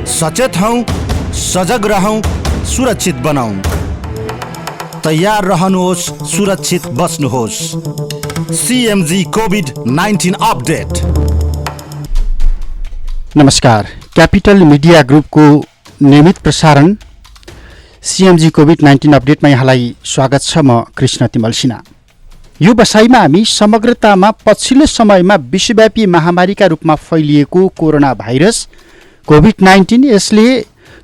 सचेत हौं, सजग रहौं, सुरक्षित बनाऊं। तैयार रहनुहोस्, सुरक्षित बस्नुहोस्। CMG COVID-19 update. नमस्कार, क्यापिटल मिडिया ग्रुपको नियमित प्रसारण CMG कोभिड-19 अपडेटमा यहाँलाई स्वागत छ। म कृष्ण तिमल सिन्हा। यो बसाइमा हामी समग्रतामा पछिल्लो समयमा विश्वव्यापी महामारीका रूपमा फैलिएको कोरोना भाइरस कोभिड-19 यसले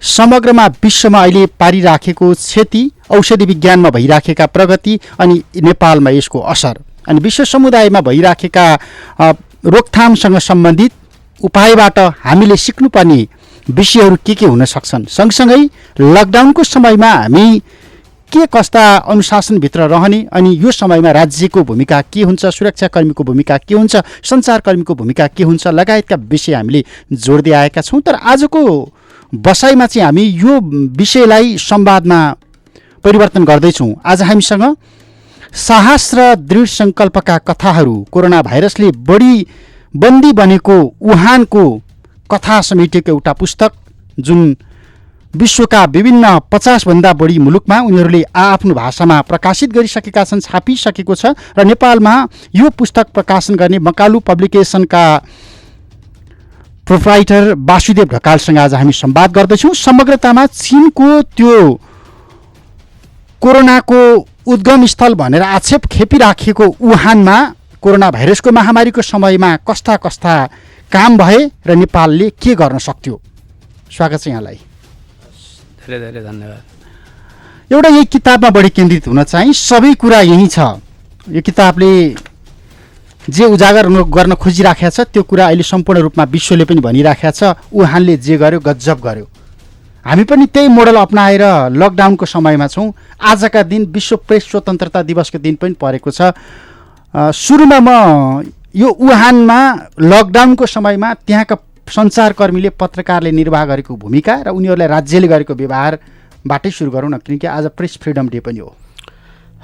समग्रमा विश्वमा अहिले पारिराखेको क्षति, औषधि विज्ञानमा भइराखेका प्रगति अनि नेपालमा यसको असर अनि विश्व समुदायमा भइराखेका रोकथामसँग सम्बन्धित उपायबाट हामीले सिक्नुपर्ने विषयहरू के हुन सक्छन्, सँगसँगै लकडाउनको समयमा हामी के कस्ता अनुशासनभित्र रहने अनि यो समयमा राज्यको भूमिका के हुन्छ, सुरक्षाकर्मीको भूमिका के हुन्छ, सञ्चारकर्मीको भूमिका के हुन्छ लगायतका विषय हामीले जोड्दै आएका छौँ। तर आजको बसाइमा चाहिँ हामी यो विषयलाई संवादमा परिवर्तन गर्दैछौँ। आज हामीसँग साहस र दृढ सङ्कल्पका कथाहरू, कोरोना भाइरसले बढी बन्दी बनेको वुहानको कथा समेटेको एउटा पुस्तक जुन विश्वका विभिन्न 50 भन्दा बढी मुलुकमा उनीहरूले आफ्नो भाषामा प्रकाशित गरिसकेका छन्, छापिसकेको छ र नेपालमा यो पुस्तक प्रकाशन गर्ने मकालु पब्लिकेसनका प्रोप्राइटर वासुदेव ढकालसँग आज हामी संवाद गर्दैछौँ। समग्रतामा चीनको त्यो कोरोनाको उद्गम स्थल भनेर आक्षेप खेपिराखेको वुहानमा कोरोना भाइरसको महामारीको समयमा कस्ता कस्ता काम भए र नेपालले के गर्न सक्थ्यो। स्वागत छ यहाँलाई। धेरै धेरै धन्यवाद। एउटा यही किताबमा बढी केन्द्रित हुन चाहिँ सबै कुरा यही छ। यो किताबले जे उजागर गर्न खोजिराखेको छ त्यो कुरा अहिले सम्पूर्ण रूपमा विश्वले पनि भनिराखेको छ। वुहानले जे गर्यो गजब गर्यो। हामी पनि त्यही मोडल अपनाएर लकडाउनको समयमा छौँ। आजका दिन विश्व प्रेस स्वतन्त्रता दिवसको दिन पनि परेको छ। सुरुमा म यो वुहानमा लकडाउनको समयमा त्यहाँका सञ्चारकर्मीले, पत्रकारले निर्वाह गरेको भूमिका र उनीहरूलाई राज्यले गरेको व्यवहारबाटै सुरु गरौँ न, किनकि आज प्रेस फ्रिडम डे पनि हो।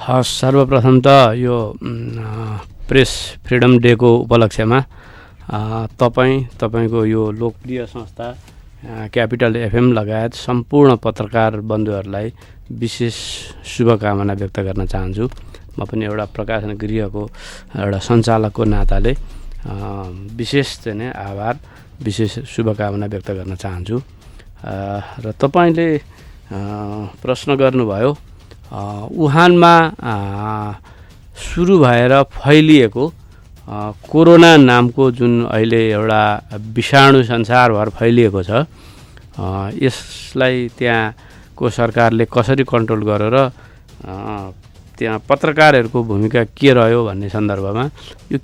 हस्, सर्वप्रथम त यो प्रेस फ्रिडम डेको उपलक्ष्यमा तपाईँको यो लोकप्रिय संस्था क्यापिटल FM लगायत सम्पूर्ण पत्रकार बन्धुहरूलाई विशेष शुभकामना व्यक्त गर्न चाहन्छु। म पनि एउटा प्रकाशन गृहको एउटा सञ्चालकको नाताले विशेष चाहिँ नै आभार, विशेष शुभकामना व्यक्त गर्न चाहन्छु। र तपाईँले प्रश्न गर्नुभयो वुहानमा सुरु भएर फैलिएको कोरोना नामको जुन अहिले एउटा विषाणु संसारभर फैलिएको छ, यसलाई त्यहाँको सरकारले कसरी कन्ट्रोल गरेर त्यहाँ पत्रकारहरूको भूमिका के रह्यो भन्ने सन्दर्भमा यो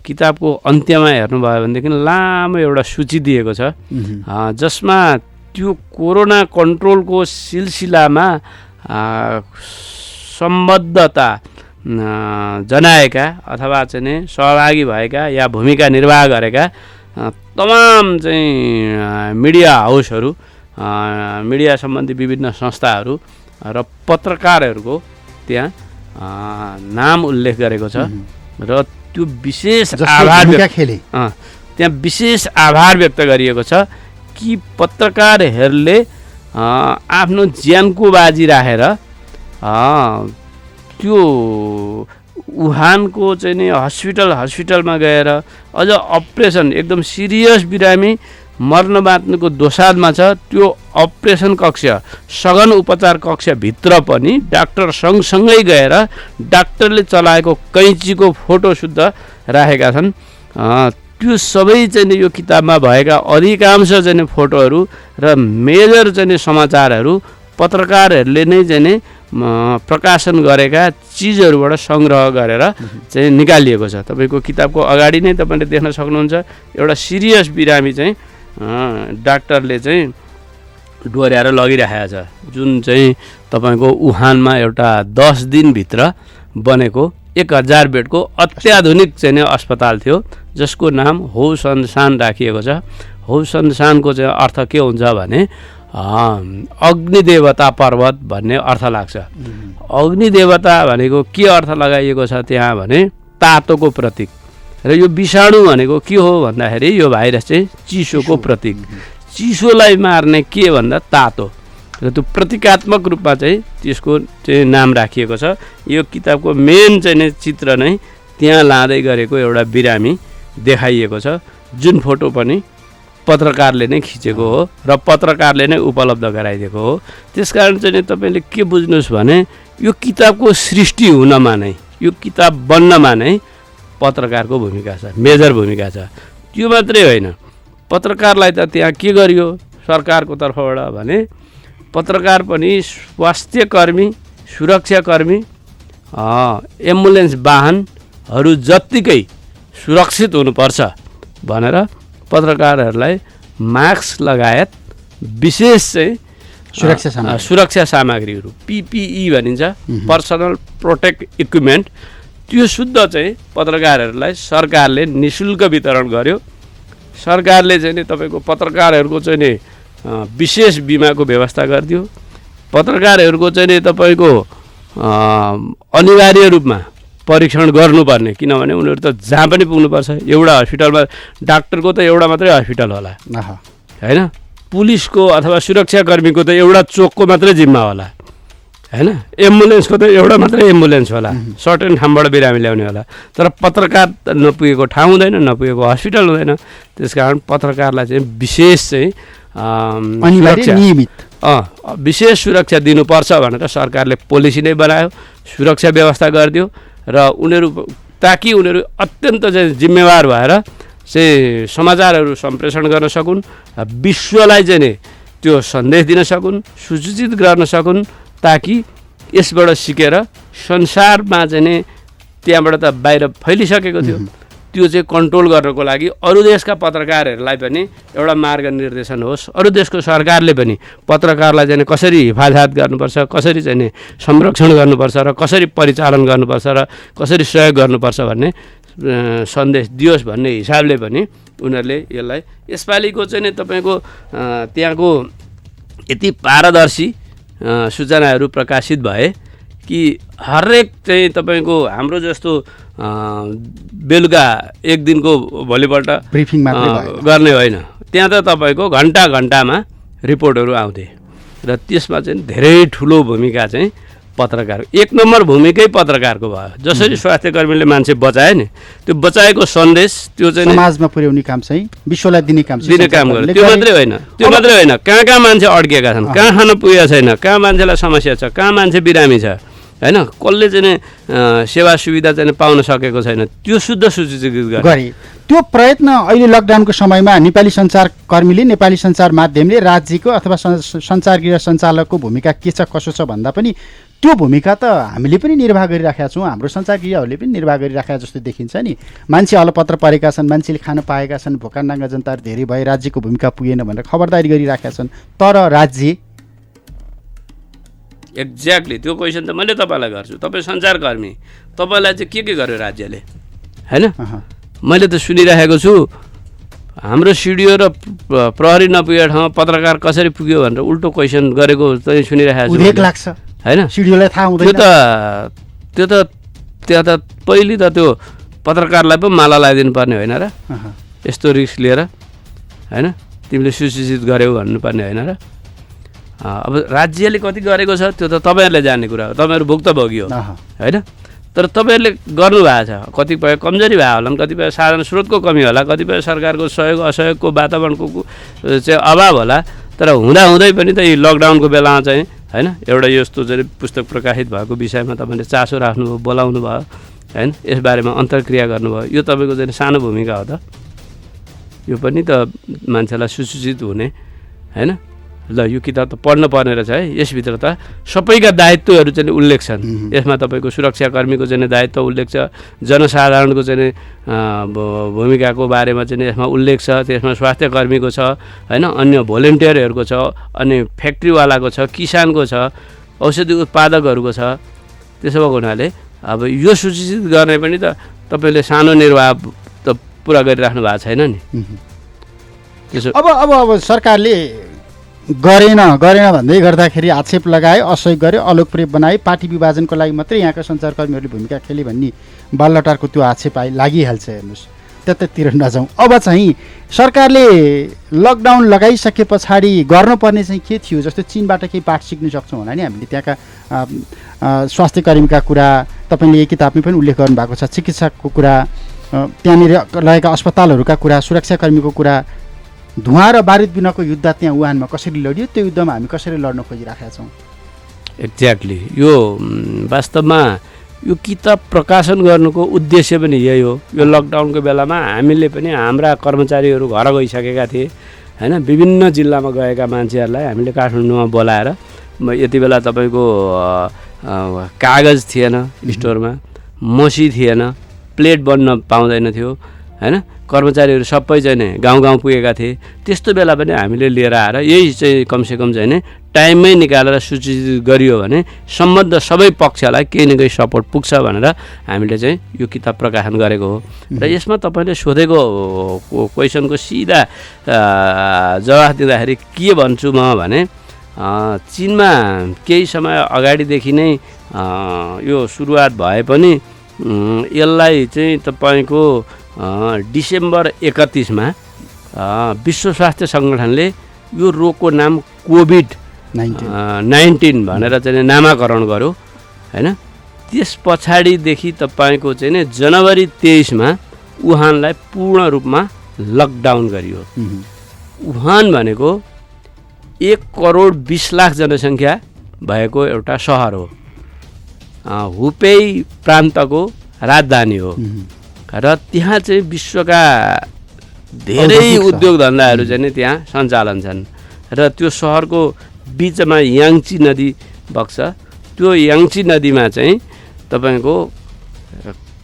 किताबको अन्त्यमा हेर्नुभयो भनेदेखि लामो एउटा सूची दिएको छ, जसमा त्यो कोरोना कन्ट्रोलको सिलसिलामा सम्बद्धता जनाएका अथवा चाहिँ सहभागी भएका या भूमिका निर्वाह गरेका तमाम चाहिँ मिडिया हाउसहरू, मिडिया सम्बन्धी विभिन्न संस्थाहरू र पत्रकारहरूको त्यहाँ नाम उल्लेख गरेको छ र त्यो विशेष त्यहाँ विशेष आभार व्यक्त गरिएको छ कि पत्रकारहरूले आफ्नो ज्यानको बाजी राखेर त्यो वुहानको चाहिँ नि हस्पिटलमा गएर अझ अपरेसन एकदम सिरियस बिरामी मर्न बाँच्नुको दोसादमा छ, त्यो अपरेसन कक्ष, सघन उपचार कक्षभित्र पनि डाक्टर सँगसँगै गएर डाक्टरले चलाएको कैँचीको फोटो शुद्ध राखेका छन्। त्यो सबै चाहिँ यो किताबमा भएका अधिकांश चाहिँ फोटोहरू र मेजर चाहिँ समाचारहरू पत्रकारहरूले नै चाहिँ प्रकाशन गरेका चिजहरूबाट सङ्ग्रह गरेर चाहिँ निकालिएको छ। तपाईँको किताबको अगाडि नै तपाईँले देख्न सक्नुहुन्छ एउटा सिरियस बिरामी चाहिँ डाक्टरले चाहिँ डोर्याएर लगिरहेको छ, जुन चाहिँ तपाईँको वुहानमा एउटा 10 दिनभित्र बनेको 1000 बेडको अत्याधुनिक चाहिँ अस्पताल थियो, जसको नाम होउसनसान राखिएको छ। होउसनसानको चाहिँ अर्थ के हुन्छ भने अग्निदेवता पर्वत भन्ने अर्थ लाग्छ। अग्निदेवता भनेको के अर्थ लगाइएको छ त्यहाँ भने तातोको प्रतीक, र यो विषाणु भनेको के हो भन्दाखेरि यो भाइरस चाहिँ चिसोको प्रतीक। चिसोलाई मार्ने के भन्दा तातो र त्यो प्रतीकात्मक रूपमा चाहिँ त्यसको चाहिँ नाम राखिएको छ। यो किताबको मेन चाहिँ नै चित्र नै त्यहाँ लाँदै गरेको एउटा बिरामी देखाइएको छ, जुन फोटो पनि पत्रकारले नै खिचेको हो र पत्रकारले नै उपलब्ध गराइदिएको हो। त्यसकारण चाहिँ नि तपाईँले के बुझ्नुहोस् भने यो किताबको सृष्टि हुनमा नै, यो किताब बन्नमा नै पत्रकारको भूमिका छ, मेजर भूमिका छ। त्यो मात्रै होइन, पत्रकारलाई त त्यहाँ के गरियो सरकारको तर्फबाट भने पत्रकार पनि स्वास्थ्यकर्मी, सुरक्षाकर्मी, एम्बुलेन्स वाहनहरू जत्तिकै सुरक्षित हुनुपर्छ भनेर पत्रकारहरूलाई मास्क लगायत विशेष चाहिँ सुरक्षा सामग्रीहरू PPE भनिन्छ, पर्सनल प्रोटेक्ट इक्विपमेन्ट, त्यो शुद्ध चाहिँ पत्रकारहरूलाई सरकारले निःशुल्क वितरण गर्यो। सरकारले चाहिँ नि तपाईँको पत्रकारहरूको चाहिँ नि विशेष बिमाको व्यवस्था गरिदियो। पत्रकारहरूको चाहिँ नि तपाईँको अनिवार्य रूपमा परीक्षण गर्नुपर्ने, किनभने उनीहरू त जहाँ पनि पुग्नुपर्छ। एउटा हस्पिटलमा डाक्टरको त एउटा मात्रै हस्पिटल होला होइन, पुलिसको अथवा सुरक्षाकर्मीको त एउटा चोकको मात्रै जिम्मा होला होइन, एम्बुलेन्सको त एउटा मात्रै एम्बुलेन्स होला, सर्टेन ठाउँबाट बिरामी ल्याउने होला। तर पत्रकार नपुगेको ठाउँ हुँदैन, नपुगेको हस्पिटल हुँदैन। त्यसकारण पत्रकारलाई चाहिँ विशेष चाहिँ विशेष सुरक्षा दिनुपर्छ भनेर सरकारले पोलिसी नै बनायो, सुरक्षा व्यवस्था गरिदियो र उनीहरू ताकि उनीहरू अत्यन्त चाहिँ जिम्मेवार भएर चाहिँ समाचारहरू सम्प्रेषण गर्न सकुन्, विश्वलाई चाहिँ नि त्यो सन्देश दिन सकुन्, सूचित गर्न सकुन्, ताकि यसबाट सिकेर संसारमा चाहिँ नि त्यहाँबाट त बाहिर फैलिसकेको थियो, त्यो चाहिँ कन्ट्रोल गर्नको लागि अरू देशका पत्रकारहरूलाई पनि एउटा मार्ग निर्देशन होस्, अरू देशको सरकारले पनि पत्रकारलाई चाहिँ कसरी हिफाजत गर्नुपर्छ, कसरी चाहिँ संरक्षण गर्नुपर्छ र कसरी परिचालन गर्नुपर्छ र कसरी सहयोग गर्नुपर्छ भन्ने सन्देश दियोस् भन्ने हिसाबले पनि उनीहरूले यसलाई यसपालिको चाहिँ नि तपाईँको त्यहाँको यति पारदर्शी सूचनाहरू प्रकाशित भए कि हरेक चाहिँ तपाईँको हाम्रो जस्तो बेलुका एक दिनको भोलिपल्ट ब्रिफिङ गर्ने होइन, त्यहाँ त तपाईँको घन्टा घन्टामा रिपोर्टहरू आउँथे र त्यसमा चाहिँ धेरै ठुलो भूमिका चाहिँ पत्रकार, एक नम्बर भूमिकै पत्रकारको भयो। जसरी स्वास्थ्यकर्मीले मान्छे बचाए नि, त्यो बचाएको सन्देश त्यो चाहिँ समाजमा पुर्याउने काम चाहिँ विश्वलाई दिने काम गर्यो। त्यो मात्रै होइन, कहाँ कहाँ मान्छे अड्किएका छन्, कहाँ खान पुगेको छैन, कहाँ मान्छेलाई समस्या छ, कहाँ मान्छे बिरामी छ होइन, कसले चाहिँ सेवा सुविधा चाहिँ पाउन सकेको छैन, त्यो शुद्ध सूचित गरे। त्यो प्रयत्न अहिले लकडाउनको समयमा नेपाली सञ्चारकर्मीले, नेपाली सञ्चार माध्यमले राज्यको अथवा सञ्चारगृह सञ्चालकको भूमिका के छ कसो छ भन्दा पनि त्यो भूमिका त हामीले पनि निर्वाह गरिराखेका छौँ, हाम्रो सञ्चारगृहहरूले पनि निर्वाह गरिराखेका जस्तो देखिन्छ नि। मान्छे अलपत्र परेका छन्, मान्छेले खान पाएका छन्, भोकानाङ्गा जनताहरू धेरै भए, राज्यको भूमिका पुगेन भनेर खबरदारी गरिराखेका छन्। तर राज्य एक्ज्याक्टली त्यो क्वेसन त मैले तपाईँलाई गर्छु, तपाईँ सञ्चारकर्मी, तपाईँलाई चाहिँ के गर्यो राज्यले होइन? मैले त सुनिराखेको छु हाम्रो सिडिओ र प्रहरी नपुगेको ठाउँमा पत्रकार कसरी पुग्यो भनेर उल्टो क्वेसन गरेको चाहिँ सुनिराखेको छु लाग्छ होइन? सिडिओलाई थाहा हुँदैन त्यो त त्यहाँ त पहिले त त्यो पत्रकारलाई पो माला लगाइदिनु पर्ने होइन र? यस्तो रिस्क लिएर होइन, तिमीले सुसूचित गर्यौ भन्नुपर्ने होइन र? अब राज्यले कति गरेको छ त्यो त तपाईँहरूले जान्ने कुरा हो, तपाईँहरू भुक्तभोगी हो होइन? तर तपाईँहरूले गर्नुभएको छ, कतिपय कमजोरी भयो होला, कतिपय साधन स्रोतको कमी होला, कतिपय सरकारको सहयोग असहयोगको वातावरणको चाहिँ अभाव होला। तर हुँदाहुँदै पनि त यो लकडाउनको बेलामा चाहिँ होइन एउटा यस्तो चाहिँ पुस्तक प्रकाशित भएको विषयमा तपाईँले चासो राख्नुभयो, बोलाउनु भयो होइन, यसबारेमा अन्तर्क्रिया गर्नुभयो, यो तपाईँको चाहिँ सानो भूमिका हो त। यो पनि त मान्छेलाई सुसूचित हुने होइन। ल यो किताब त पढ्न पर्ने रहेछ है, यसभित्र त सबैका दायित्वहरू चाहिँ उल्लेख छन्। यसमा तपाईँको सुरक्षाकर्मीको चाहिँ दायित्व उल्लेख छ, जनसाधारणको चाहिँ भूमिकाको बारेमा चाहिँ यसमा उल्लेख छ, त्यसमा स्वास्थ्यकर्मीको छ होइन, अन्य भोलिन्टियरहरूको छ, अनि फ्याक्ट्रीवालाको छ, किसानको छ, औषधि उत्पादकहरूको छ। त्यसो भएको हुनाले अब यो सूचित गर्ने पनि त तपाईँले सानो निर्वाह त पुरा गरिराख्नु भएको छैन नि। त्यसो अब सरकारले गरेन भन्दै गर्दाखेरि आक्षेप लगाए, असहयोग गर्यो, अलोकप्रिय बनाए, पार्टी विभाजनको लागि मात्रै यहाँका सञ्चारकर्मीहरूले भूमिका खेले भन्ने बालटारको त्यो आक्षेप लागिहाल्छ। हेर्नुहोस् त्यतातिर नजाउँ। अब चाहिँ सरकारले लकडाउन लगाइसके पछाडि गर्नुपर्ने चाहिँ के थियो? जस्तो चीनबाट केही पाठ सिक्न सक्छौँ होला नि हामीले, त्यहाँका स्वास्थ्य कर्मीका कुरा तपाईँले एक किताबमै पनि उल्लेख गर्नुभएको छ, चिकित्सकको कुरा, त्यहाँनिर रहेका अस्पतालहरूका कुरा, सुरक्षाकर्मीको कुरा, धुवा र बारुद बिनाको युद्ध त्यहाँ वुहानमा कसरी लडियो, त्यो युद्धमा हामी कसरी लड्न खोजिराखेका छौँ? एक्ज्याक्टली, यो वास्तवमा यो किताब प्रकाशन गर्नुको उद्देश्य पनि यही हो। यो लकडाउनको बेलामा हामीले पनि हाम्रा कर्मचारीहरू घर गइसकेका थिए हैन, विभिन्न जिल्लामा गएका मान्छेहरूलाई हामीले काठमाडौँमा बोलाएर यति बेला तपाईँको कागज थिएन स्टोरमा, मसी थिएन, प्लेट बन्न पाउँदैन थियो हैन, कर्मचारीहरू सबै चाहिँ नि गाउँ गाउँ पुगेका थिए। त्यस्तो बेला पनि हामीले लिएर आएर यही चाहिँ कमसेकम चाहिँ नि टाइममै निकालेर सूचित गरियो भने सम्बद्ध सबै पक्षलाई केही न केही सपोर्ट पुग्छ भनेर हामीले चाहिँ यो किताब प्रकाशन गरेको हो। र यसमा तपाईँले सोधेको क्वेसनको सिधा जवाफ दिँदाखेरि के भन्छु म भने चीनमा केही समय अगाडिदेखि नै यो सुरुवात भए पनि यसलाई चाहिँ तपाईँको डिसेम्बर 31मा विश्व स्वास्थ्य सङ्गठनले यो रोगको नाम कोभिड-19 भनेर चाहिँ नामाकरण गर्यो हैन। त्यस पछाडिदेखि तपाईँको चाहिँ नि जनवरी 23मा वुहानलाई पूर्ण रूपमा लकडाउन गरियो। वुहान भनेको 1,20,00,000 जनसङ्ख्या भएको एउटा सहर हो, हुपेई प्रान्तको राजधानी हो र त्यहाँ चाहिँ विश्वका धेरै उद्योग धन्दाहरू चाहिँ नि त्यहाँ सञ्चालन छन्। र त्यो सहरको बिचमा याङ्ची नदी बग्छ। त्यो याङ्ची नदीमा चाहिँ तपाईँको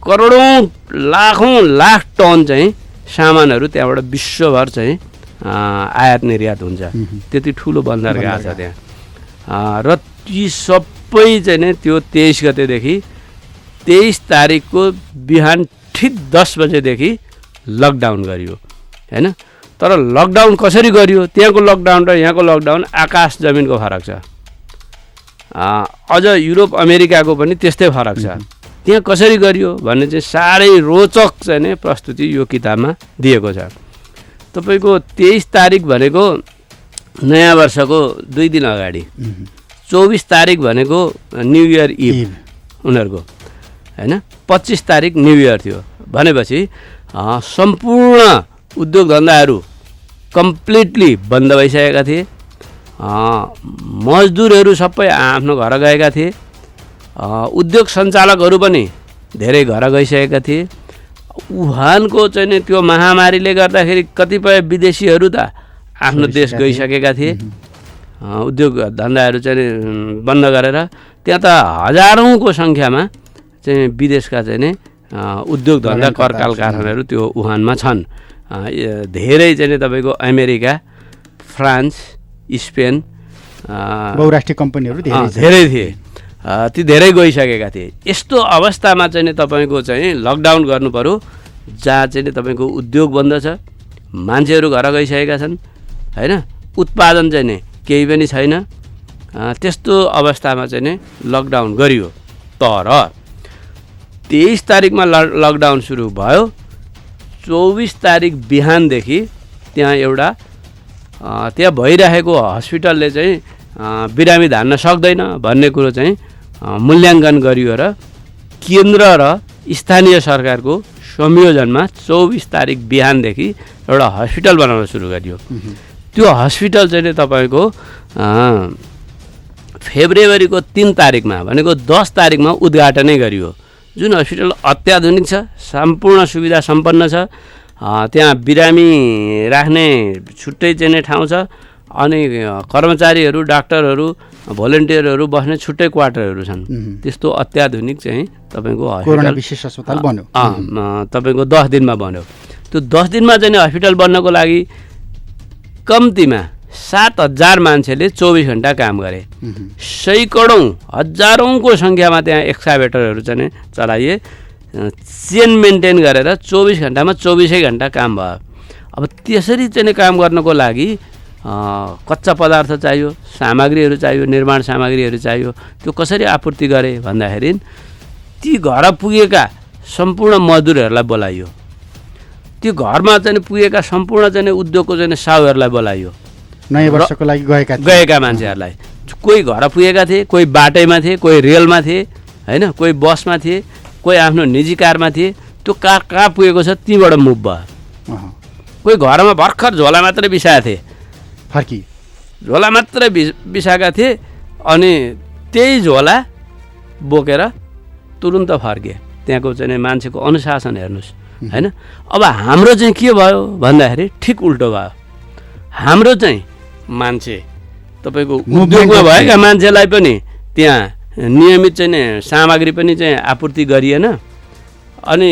करोडौँ लाखौँ लाख टन चाहिँ सामानहरू त्यहाँबाट विश्वभर चाहिँ आयात निर्यात हुन्छ। त्यति ठुलो बन्दरगाह छ त्यहाँ। र ती सबै चाहिँ नि त्यो 23 गतेदेखि 23 तारिकको बिहान ठिक 10 बजेदेखि लकडाउन गरियो हैन। तर लकडाउन कसरी गरियो, त्यहाँको लकडाउन र यहाँको लकडाउन आकाश जमिनको फरक छ। अझ युरोप अमेरिकाको पनि त्यस्तै फरक छ। त्यहाँ कसरी गरियो भन्ने चाहिँ साह्रै रोचक चाहिँ नि प्रस्तुति यो किताबमा दिएको छ। तपाईँको 23 तारिक भनेको नयाँ वर्षको 2 दिन अगाडि, 24 तारिक भनेको न्यू इयर इभ उनीहरूको हैन, 25 तारिक न्यू इयर थियो भनेपछि सम्पूर्ण उद्योग धन्दाहरू कम्प्लिटली बन्द भइसकेका थिए। मजदुरहरू सबै आफ्नो घर गएका थिए। उद्योग सञ्चालकहरू पनि धेरै घर गइसकेका थिए। वुहानको चाहिँ नि त्यो महामारीले गर्दाखेरि कतिपय विदेशीहरू त आफ्नो देश गइसकेका थिए। उद्योग धन्दाहरू चाहिँ बन्द गरेर त्यहाँ त हजारौँको सङ्ख्यामा चाहिँ विदेशका चाहिँ नि उद्योग धन्दा करकाल कारखानाहरू त्यो वुहानमा छन्। धेरै चाहिँ नि तपाईँको अमेरिका, फ्रान्स, स्पेन बहुराष्ट्रिय कम्पनीहरू धेरै थिए। ती धेरै गइसकेका थिए। यस्तो अवस्थामा चाहिँ नि तपाईँको चाहिँ लकडाउन गर्नु पर्यो जहाँ चाहिँ नि तपाईँको उद्योग बन्द छ, मान्छेहरू घर गइसकेका छन् हैन, उत्पादन चाहिँ नि केही पनि छैन। त्यस्तो अवस्थामा चाहिँ नि लकडाउन गरियो। तर 23 तारिकमा लकडाउन सुरु भयो। 24 तारिक बिहानदेखि त्यहाँ एउटा त्यहाँ भइरहेको हस्पिटलले चाहिँ बिरामी धान्न सक्दैन भन्ने कुरो चाहिँ मूल्याङ्कन गरियो र केन्द्र र स्थानीय सरकारको संयोजनमा 24 तारिक बिहानदेखि एउटा हस्पिटल बनाउन सुरु गरियो। त्यो हस्पिटल चाहिँ तपाईँको फेब्रुअरीको 3 तारिकमा भनेको 10 तारिकमा उद्घाटनै गरियो। जुन हस्पिटल अत्याधुनिक छ, सम्पूर्ण सुविधा सम्पन्न छ। त्यहाँ बिरामी राख्ने छुट्टै चाहिँ ठाउँ छ अनि कर्मचारीहरू, डाक्टरहरू, भोलिन्टियरहरू बस्ने छुट्टै क्वार्टरहरू छन्। त्यस्तो अत्याधुनिक चाहिँ तपाईँको हस्पिटल विशेष अस्पताल बन्यो। तपाईँको 10 दिनमा बन्यो। त्यो 10 दिनमा चाहिँ हस्पिटल बन्नको लागि कम्तीमा 7,000 मान्छेले 24 घन्टा काम गरे। सैकडौँ हजारौँको सङ्ख्यामा त्यहाँ एक्सकाभेटरहरू चाहिँ चलाइए। चेन मेन्टेन गरेर 24 घन्टामा 24 घन्टा काम भयो। अब त्यसरी चाहिँ काम गर्नको लागि कच्चा पदार्थ चाहियो, सामग्रीहरू चाहियो, निर्माण सामग्रीहरू चाहियो। त्यो कसरी आपूर्ति गरे भन्दाखेरि ती घर पुगेका सम्पूर्ण मजदुरहरूलाई बोलाइयो। त्यो घरमा चाहिँ पुगेका सम्पूर्ण चाहिँ उद्योगको चाहिँ साहुहरूलाई बोलाइयो नयाँ वर्षको लागि गएका मान्छेहरूलाई। कोही घर पुगेका थिए, कोही बाटैमा थिए, कोही रेलमा थिए होइन, कोही बसमा थिए, कोही आफ्नो निजी कारमा थिए। त्यो कार कहाँ पुगेको छ तीबाट मुभ भयो। कोही घरमा भर्खर झोला मात्रै बिसाएका थिए, फर्की झोला मात्रै बिसाएका थिए अनि त्यही झोला बोकेर तुरुन्त फर्के। त्यहाँको चाहिँ मान्छेको अनुशासन हेर्नुहोस् होइन। अब हाम्रो चाहिँ के भयो भन्दाखेरि ठिक उल्टो भयो। हाम्रो चाहिँ मान्छे तपाईँको उद्योगमा भएका मान्छेलाई पनि त्यहाँ नियमित चाहिँ सामग्री पनि चाहिँ आपूर्ति गरिएन अनि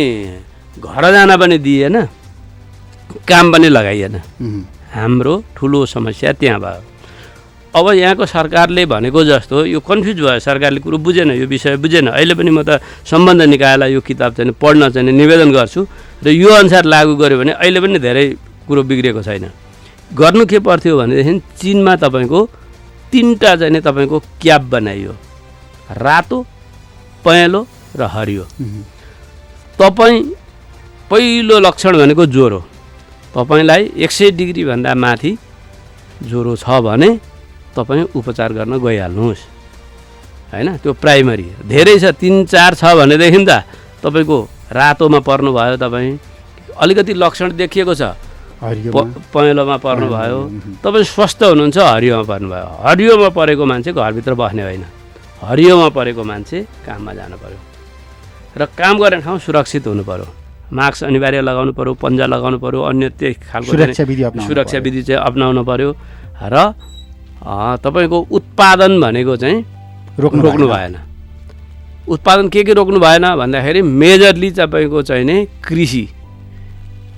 घर जान पनि दिएन, काम पनि लगाइएन। हाम्रो ठुलो समस्या त्यहाँ भयो। अब यहाँको सरकारले भनेको जस्तो यो कन्फ्युज भयो, सरकारले कुरो बुझेन, यो विषय बुझेन। अहिले पनि म त सम्बन्ध निकायलाई यो किताब चाहिँ पढ्न चाहिँ निवेदन गर्छु र यो अनुसार लागू गर्यो भने अहिले पनि धेरै कुरो बिग्रेको छैन। गर्नु के पर्थ्यो भनेदेखि चीनमा तपाईँको 3टा चाहिँ तपाईँको क्याप बनाइयो, रातो, पहेँलो र हरियो। तपाईँ पहिलो लक्षण भनेको ज्वरो, तपाईँलाई 100 डिग्रीभन्दा माथि ज्वरो छ भने तपाईँ उपचार गर्न गइहाल्नुहोस् होइन। त्यो प्राइमरी धेरै छ, 3-4 छ भनेदेखि त तपाईँको रातोमा पर्नुभयो, तपाईँ अलिकति लक्षण देखिएको छ पहेँलोमा पर्नुभयो, तपाईँ स्वस्थ हुनुहुन्छ हरियोमा पर्नुभयो। हरियोमा परेको मान्छे घरभित्र बस्ने होइन, हरियोमा परेको मान्छे काममा जानु पर्यो र काम गर्ने ठाउँ सुरक्षित हुनु पर्यो। मास्क अनिवार्य लगाउनु पर्यो, पन्जा लगाउनु पर्यो, अन्य त्यही खालको सुरक्षा विधि चाहिँ अपनाउनु पर्यो र तपाईँको उत्पादन भनेको चाहिँ रोक्नु भएन। उत्पादन के रोक्नु भएन भन्दाखेरि मेजरली तपाईँको चाहिँ नि कृषि,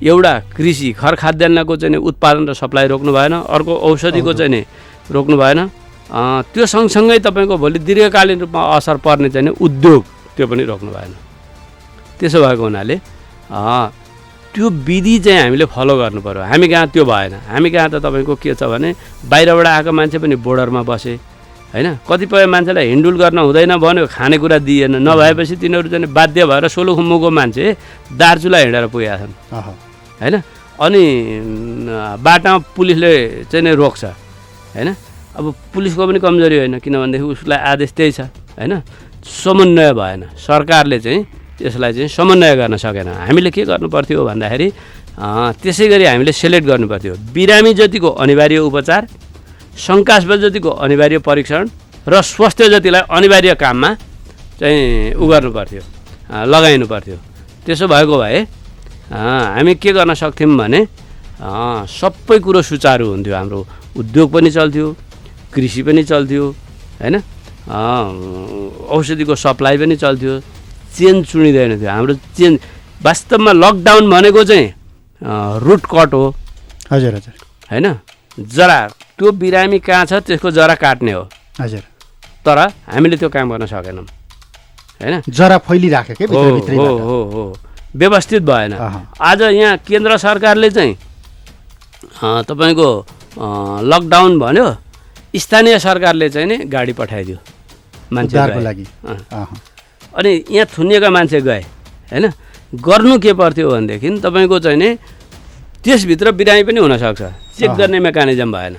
एउटा कृषि खर खाद्यान्नको चाहिँ उत्पादन र सप्लाई रोक्नु भएन, अर्को औषधिको चाहिँ नि रोक्नु भएन। त्यो सँगसँगै तपाईँको भोलि दीर्घकालीन रूपमा असर पर्ने चाहिँ उद्योग त्यो पनि रोक्नु भएन। त्यसो भएको हुनाले त्यो विधि चाहिँ हामीले फलो गर्नु पर्यो। हामी कहाँ त्यो भएन। हामी कहाँ त तपाईँको के छ भने बाहिरबाट आएको मान्छे पनि बोर्डरमा बसे होइन। कतिपय मान्छेलाई हिन्डुल गर्न हुँदैन भन्यो, खानेकुरा दिएन, नभएपछि तिनीहरू चाहिँ बाध्य भएर सोलुखुम्बुको मान्छे दार्चुला हिँडेर पुगेका छन् होइन। अनि बाटामा पुलिसले चाहिँ नै रोक्छ होइन। अब पुलिसको पनि कमजोरी होइन, किनभनेदेखि उसलाई आदेश त्यही छ होइन। समन्वय भएन, सरकारले चाहिँ यसलाई चाहिँ समन्वय गर्न सकेन। हामीले के गर्नु पर्थ्यो भन्दाखेरि त्यसै गरी हामीले सेलेक्ट गर्नु पर्थ्यो। बिरामी जतिको अनिवार्य उपचार, शङ्कास्पद जतिको अनिवार्य परीक्षण र स्वास्थ्य जतिलाई अनिवार्य काममा चाहिँ गर्नु पर्थ्यो, लगाइनु पर्थ्यो। त्यसो भएको भए हामी के गर्न सक्थ्यौँ भने सबै कुरो सुचारू हुन्थ्यो। हाम्रो उद्योग पनि चल्थ्यो, कृषि पनि चल्थ्यो होइन, औषधिको सप्लाई पनि चल्थ्यो, चेन चुनिँदैन थियो। हाम्रो चेन वास्तवमा लकडाउन भनेको चाहिँ रुट कट हो। हजुर हजुर होइन, जरा त्यो बिरामी कहाँ छ त्यसको जरा काट्ने हो। हजुर, तर हामीले त्यो काम गर्न सकेनौँ होइन। जरा फैलिराख्यो के भित्रभित्रै हो, व्यवस्थित भएन। आज यहाँ केन्द्र सरकारले चाहिँ तपाईँको लकडाउन भन्यो, स्थानीय सरकारले चाहिँ नि गाडी पठाइदियो मान्छेको लागि। अनि यहाँ थुनिएका मान्छे गए होइन। गर्नु के पर्थ्यो भनेदेखि तपाईँको चाहिँ नि त्यसभित्र बिरामी पनि हुनसक्छ, चेक गर्ने मेकानिजम भएन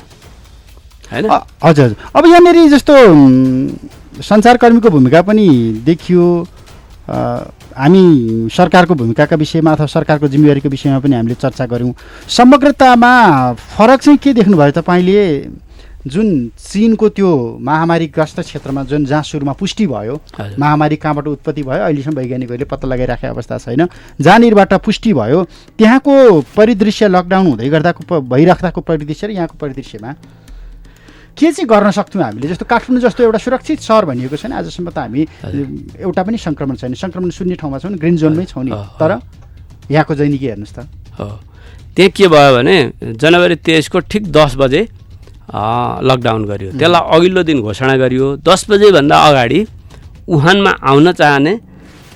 होइन। हजुर, अब यहाँनिर जस्तो सञ्चारकर्मीको भूमिका पनि देखियो। हामी सरकारको भूमिकाका विषयमा अथवा सरकारको जिम्मेवारीको विषयमा पनि हामीले चर्चा गऱ्यौँ। समग्रतामा फरक चाहिँ के देख्नुभयो तपाईँले? जुन चीनको त्यो महामारीग्रस्त क्षेत्रमा जहाँ सुरुमा पुष्टि भयो महामारी कहाँबाट उत्पत्ति भयो अहिलेसम्म वैज्ञानिकहरूले पत्ता लगाइराखेको अवस्था छैन, जहाँनिरबाट पुष्टि भयो त्यहाँको परिदृश्य लकडाउन हुँदै गर्दाको भइराख्दाको परिदृश्य र यहाँको परिदृश्यमा के चाहिँ गर्न सक्थ्यौँ हामीले? जस्तो काठमाडौँ जस्तो एउटा सुरक्षित सहर भनिएको छैन, आजसम्म त हामी एउटा पनि सङ्क्रमण छैन, सङ्क्रमण शून्य ठाउँमा छौँ, ग्रिन जोनमै छौँ नि। तर यहाँको दैनिकी हेर्नुहोस् त। त्यहाँ के भयो भने जनवरी 23 को ठिक 10 बजे लकडाउन गरियो। त्यसलाई अघिल्लो दिन घोषणा गरियो। 10 बजेभन्दा अगाडि वुहानमा आउन चाहने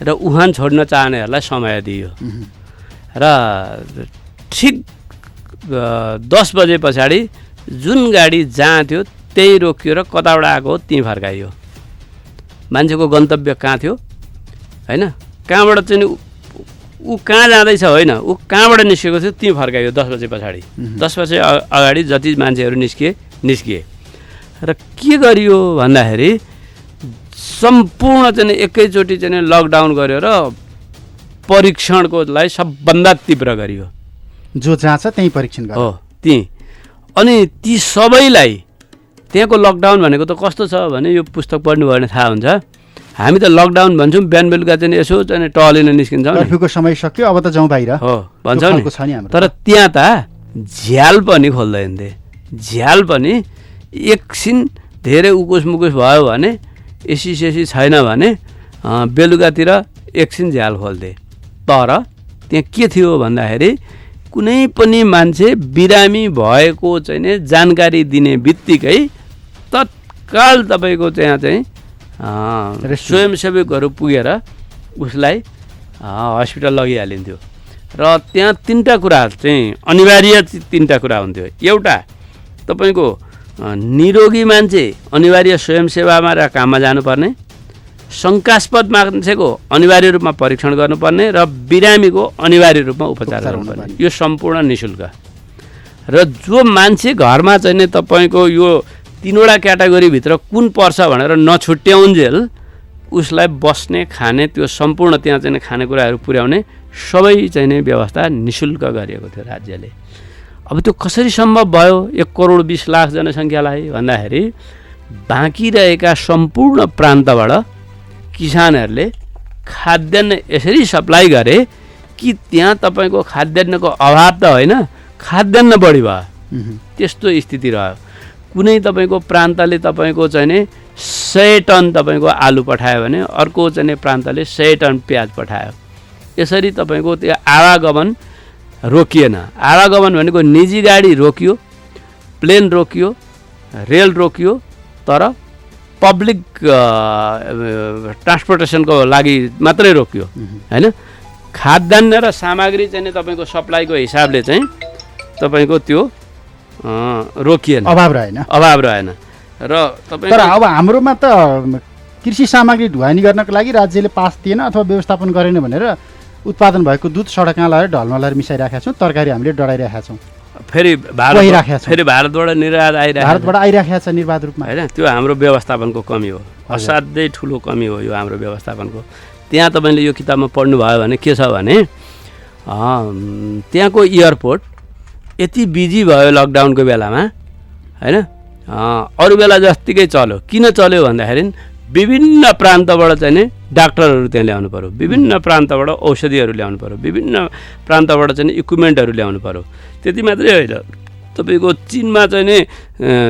र वुहान छोड्न चाहनेहरूलाई समय दियो र ठिक 10 बजे पछाडि जुन गाडी जहाँ थियो त्यही रोकियो र कताबाट आएको हो त्यहीँ फर्काइयो। मान्छेको गन्तव्य कहाँ थियो होइन, कहाँबाट चाहिँ ऊ कहाँ जाँदैछ होइन, ऊ कहाँबाट निस्केको थियो त्यहीँ फर्कायो 10 बजे पछाडि। 10 बजे अगाडि जति मान्छेहरू निस्किए र के गरियो भन्दाखेरि सम्पूर्ण चाहिँ एकैचोटि चाहिँ लकडाउन गर्यो र परीक्षणकोलाई सबभन्दा तीव्र गरियो। जो जहाँ छ त्यहीँ परीक्षण गर्यो। हो त्यहीँ। अनि ती सबैलाई त्यहाँको लकडाउन भनेको त कस्तो छ भने यो पुस्तक पढ्नुभयो भने थाहा हुन्छ। हामी त लकडाउन भन्छौँ, बिहान बेलुका चाहिँ यसो चाहिँ टहलिन निस्किन्छौँ, कर्फ्यूको समय सक्यो अब त जाउँ बाहिर हो भन्छौँ नि। तर त्यहाँ त झ्याल पनि खोल्दैन थिए। झ्याल पनि एकछिन धेरै उकुस मुकुस भयो भने एसी छैन भने बेलुकातिर एकछिन झ्याल खोल्थे। तर त्यहाँ के थियो भन्दाखेरि कुनै पनि मान्छे बिरामी भएको चाहिँ जानकारी दिने बित्तिकै तत्काल तपाईँको त्यहाँ चाहिँ स्वयंसेवकहरू पुगेर उसलाई हस्पिटल लगिहालिन्थ्यो। र त्यहाँ 3टा कुरा चाहिँ अनिवार्य 3टा कुरा हुन्थ्यो। एउटा तपाईँको निरोगी मान्छे अनिवार्य स्वयंसेवामा र काममा जानुपर्ने, शङ्कास्पद मान्छेको अनिवार्य रूपमा परीक्षण गर्नुपर्ने र बिरामीको अनिवार्य रूपमा उपचार गर्नुपर्ने। यो सम्पूर्ण निःशुल्क। र जो मान्छे घरमा चाहिँ नि तपाईँको यो 3वटा क्याटेगोरीभित्र कुन पर्छ भनेर नछुट्याउन्जेल उसलाई बस्ने खाने त्यो सम्पूर्ण त्यहाँ चाहिँ खानेकुराहरू पुर्याउने सबै चाहिँ नि व्यवस्था निःशुल्क गरिएको थियो राज्यले। अब त्यो कसरी सम्भव भयो 1,20,00,000 जनसङ्ख्यालाई भन्दाखेरि बाँकी रहेका सम्पूर्ण प्रान्तबाट किसानहरूले खाद्यान्न यसरी सप्लाई गरे कि त्यहाँ तपाईँको खाद्यान्नको अभाव त होइन, खाद्यान्न बढी भयो। त्यस्तो स्थिति रह्यो। कुनै तपाईँको प्रान्तले तपाईँको चाहिँ नि 100 टन तपाईँको आलु पठायो भने अर्को चाहिँ प्रान्तले 100 टन प्याज पठायो। यसरी तपाईँको त्यो आवागमन रोकिएन। आवागमन भनेको निजी गाडी रोकियो, प्लेन रोकियो, रेल रोकियो, तर पब्लिक ट्रान्सपोर्टेसनको लागि मात्रै रोकियो होइन। खाद्यान्न र सामग्री चाहिँ तपाईँको सप्लाईको हिसाबले चाहिँ तपाईँको त्यो रोकिएन, अभाव रहेन। र तर अब हाम्रोमा त कृषि सामग्री ढुवानी गर्नको लागि राज्यले पास दिएन अथवा व्यवस्थापन गरेन भनेर उत्पादन भएको दुध सडकमा लगाएर ढलमा लगाएर मिसाइराखेका छौँ। तरकारी हामीले डढाइरहेका छौँ। फेरि भारतबाट निर्यात आइराखेको छ निर्वाध रूपमा होइन। त्यो हाम्रो व्यवस्थापनको कमी हो, असाध्यै ठुलो कमी हो यो हाम्रो व्यवस्थापनको। त्यहाँ तपाईँले यो किताबमा पढ्नुभयो भने के छ भने त्यहाँको एयरपोर्ट यति बिजी भयो लकडाउनको बेलामा होइन, अरू बेला जत्तिकै चल्यो। किन चल्यो भन्दाखेरि विभिन्न प्रान्तबाट चाहिँ नि डाक्टरहरू त्यहाँ ल्याउनु पऱ्यो, विभिन्न प्रान्तबाट औषधिहरू ल्याउनु पऱ्यो, विभिन्न प्रान्तबाट चाहिँ इक्विपमेन्टहरू ल्याउनु पऱ्यो। त्यति मात्रै होइन, तपाईँको चीनमा चाहिँ नि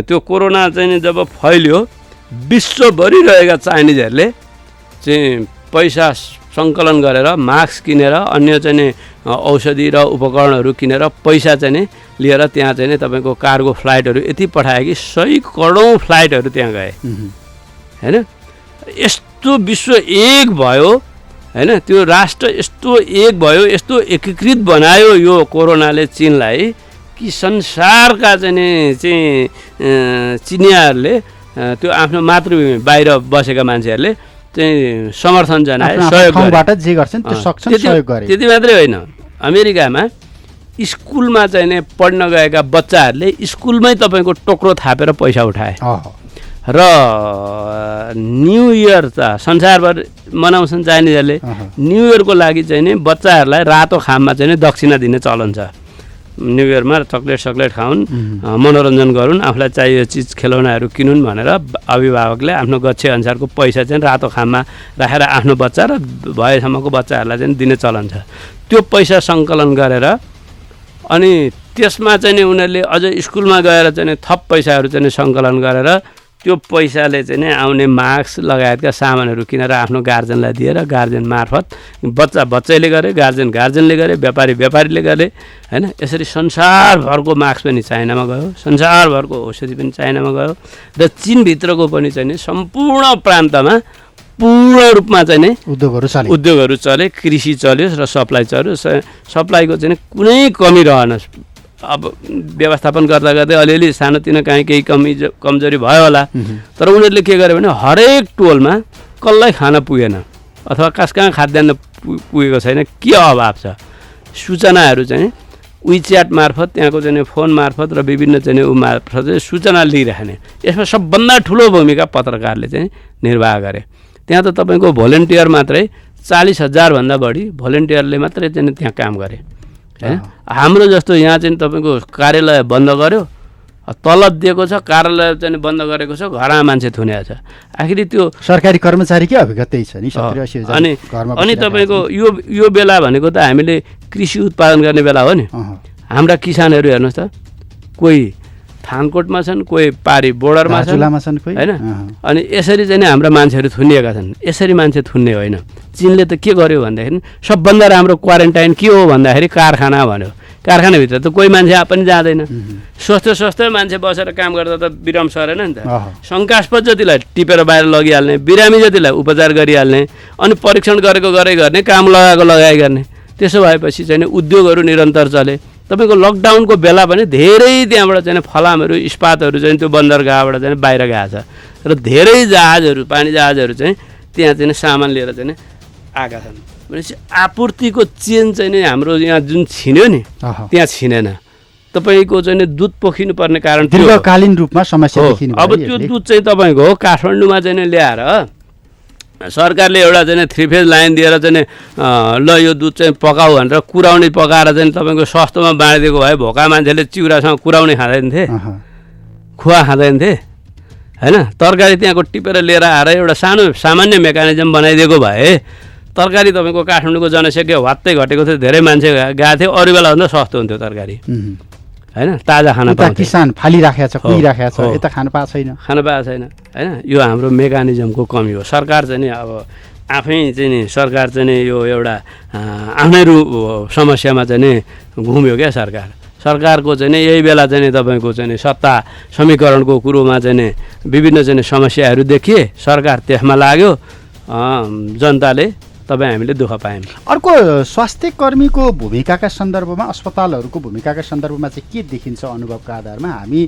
त्यो कोरोना चाहिँ नि जब फैल्यो विश्वभरि रहेका चाइनिजहरूले चाहिँ पैसा सङ्कलन गरेर मास्क किनेर अन्य चाहिँ नि औषधि र उपकरणहरू किनेर पैसा चाहिँ नि लिएर त्यहाँ चाहिँ नि तपाईँको कार्गो फ्लाइटहरू यति पठायो कि 100 करोड फ्लाइटहरू त्यहाँ गए होइन। यस्तो विश्व एक भयो होइन, त्यो राष्ट्र यस्तो एक भयो, यस्तो एकीकृत बनायो यो कोरोनाले चीनलाई कि संसारका चाहिँ चिनियाहरूले त्यो आफ्नो मातृभूमि बाहिर बसेका मान्छेहरूले चाहिँ समर्थन जनाए, सहयोग गरे। त्यति मात्रै होइन, अमेरिकामा स्कुलमा चाहिँ नि पढ्न गएका बच्चाहरूले स्कुलमै तपाईँको टोक्रो थापेर पैसा उठाए र न्यु इयर त संसारभर मनाउँछन् चाइनिजहरूले। न्यु इयरको लागि चाहिँ नि बच्चाहरूलाई रातो खाममा चाहिँ नि दक्षिणा दिने चलन छ। न्यु इयरमा चक्लेट खाउन्, मनोरञ्जन गरून्, आफूलाई चाहिएको चिज खेलौनाहरू किनुन् भनेर अभिभावकले आफ्नो गच्छे अनुसारको पैसा चाहिँ रातो खाममा राखेर आफ्नो बच्चा र भएसम्मको बच्चाहरूलाई चाहिँ दिने चलन छ। त्यो पैसा सङ्कलन गरेर अनि त्यसमा चाहिँ नि उनीहरूले अझ स्कुलमा गएर चाहिँ थप पैसाहरू चाहिँ सङ्कलन गरेर त्यो पैसाले चाहिँ नि आउने मास्क लगायतका सामानहरू किनेर आफ्नो गार्जेनलाई दिएर गार्जेन मार्फत बच्चैले गरे, गार्जेनले गरे, व्यापारीले गरे होइन। यसरी संसारभरको मास्क पनि चाइनामा गयो, संसारभरको औषधि पनि चाइनामा गयो र चीनभित्रको पनि चाहिँ नि सम्पूर्ण प्रान्तमा पूर्ण रूपमा चाहिँ नि उद्योगहरू चले, कृषि चल्यो र सप्लाई चल्यो। सप्लाईको चाहिँ कुनै कमी रहेन। अब व्यवस्थापन गर्दा गर्दै अलिअलि सानोतिनो काहीँ केही कमजोरी भयो होला, तर उनीहरूले के गर्यो भने हरेक टोलमा कसलाई खाना पुगेन अथवा कहाँ खाद्यान्न पुगेको छैन। के अभाव छ? सूचनाहरू चाहिँ विच्याट मार्फत, त्यहाँको चाहिँ फोन मार्फत र विभिन्न चाहिँ ऊ मार्फत चाहिँ सूचना लिइराख्ने, यसमा सबभन्दा ठुलो भूमिका पत्रकारले चाहिँ निर्वाह गरे। त्यहाँ त तपाईँको भोलिन्टियर मात्रै 40,000 भन्दा बढी भोलिन्टियरले मात्रै चाहिँ त्यहाँ काम गरे हैन। हाम्रो जस्तो यहाँ चाहिँ तपाईँको कार्यालय बन्द गर्यो, तलब दिएको छ, कार्यालय चाहिँ बन्द गरेको छ, घरमा मान्छे थुनेको छ। आखिरी त्यो सरकारी कर्मचारीकै अभिगत त्यही छ नि, 70-80 हजार घरमा अनि तपाईँको यो बेला भनेको त हामीले कृषि उत्पादन गर्ने बेला हो नि। हाम्रा किसानहरू हेर्नुहोस् त, कोही थानकोटमा छन्, कोही पारी बोर्डरमा छन् हैन। अनि यसरी चाहिँ हाम्रा मान्छेहरू थुनिएका छन्। यसरी मान्छे थुन्ने होइन। चीनले त के गर्यो भन्दाखेरि सबभन्दा राम्रो क्वारेन्टाइन के हो भन्दाखेरि कारखाना भन्यो। कारखानाभित्र त कोही मान्छे पनि जाँदैन। स्वस्थ मान्छे बसेर काम गर्दा त बिराम सरेन नि त। शङ्कास्पद जतिलाई टिपेर बाहिर लगिहाल्ने, बिरामी जतिलाई उपचार गरिहाल्ने, अनि परीक्षण गरेको गर्ने, काम लगाएको लगाइ गर्ने। त्यसो भएपछि चाहिँ उद्योगहरू निरन्तर चले। तपाईँको लकडाउनको बेला पनि धेरै त्यहाँबाट चाहिँ फलामहरू, इस्पातहरू चाहिँ त्यो बन्दरगाहबाट चाहिँ बाहिर गएको छ र धेरै जहाजहरू, पानी जहाजहरू चाहिँ त्यहाँ चाहिँ सामान लिएर चाहिँ आएका छन्। भनेपछि आपूर्तिको चेन चाहिँ हाम्रो यहाँ जुन छिन्यो नि, त्यहाँ छिनेन। तपाईँको चाहिँ दुध पोखिनु पर्ने कारण दीर्घकालीन रूपमा समस्या देखिनु। अब त्यो दुध चाहिँ तपाईँको काठमाडौँमा चाहिँ ल्याएर सरकारले एउटा चाहिँ 3 फेज लाइन दिएर चाहिँ ल यो दुध चाहिँ पकाऊ भनेर कुराउने पकाएर चाहिँ तपाईँको सस्तोमा बाँडिदिएको भए भोका मान्छेले चिउरासँग कुराउने खाँदैन थिए, खुवा खाँदैन थिए हैन। तरकारी त्यहाँको टिपेर लिएर आएर एउटा सामान्य मेकानिजम बनाइदिएको भए तरकारी तपाईँको काठमाडौँको जनसङ्ख्या वात्तै घटेको थियो, धेरै मान्छे गएको थियो, अरू बेलाभन्दा सस्तो हुन्थ्यो तरकारी हैन। ताजा खाना पाउँछ, किसान फालिराखेको छ, कुहिराखेको छ, यता खान पाएको छैन हैन। यो हाम्रो मेकानिजमको कमी हो। सरकार चाहिँ अब आफै चाहिँ नि सरकार चाहिँ नि यो एउटा आफ्नै समस्यामा चाहिँ नि घुम्यो क्या सरकारको चाहिँ यही बेला चाहिँ तपाईँको चाहिँ सत्ता समीकरणको कुरोमा चाहिँ विभिन्न चाहिँ समस्याहरू देखिए, सरकार त्यसमा लाग्यो, जनताले हामीले दुःख पायौँ। अर्को स्वास्थ्य कर्मीको भूमिकाका सन्दर्भमा, अस्पतालहरूको भूमिकाका सन्दर्भमा चाहिँ के देखिन्छ अनुभवका आधारमा? हामी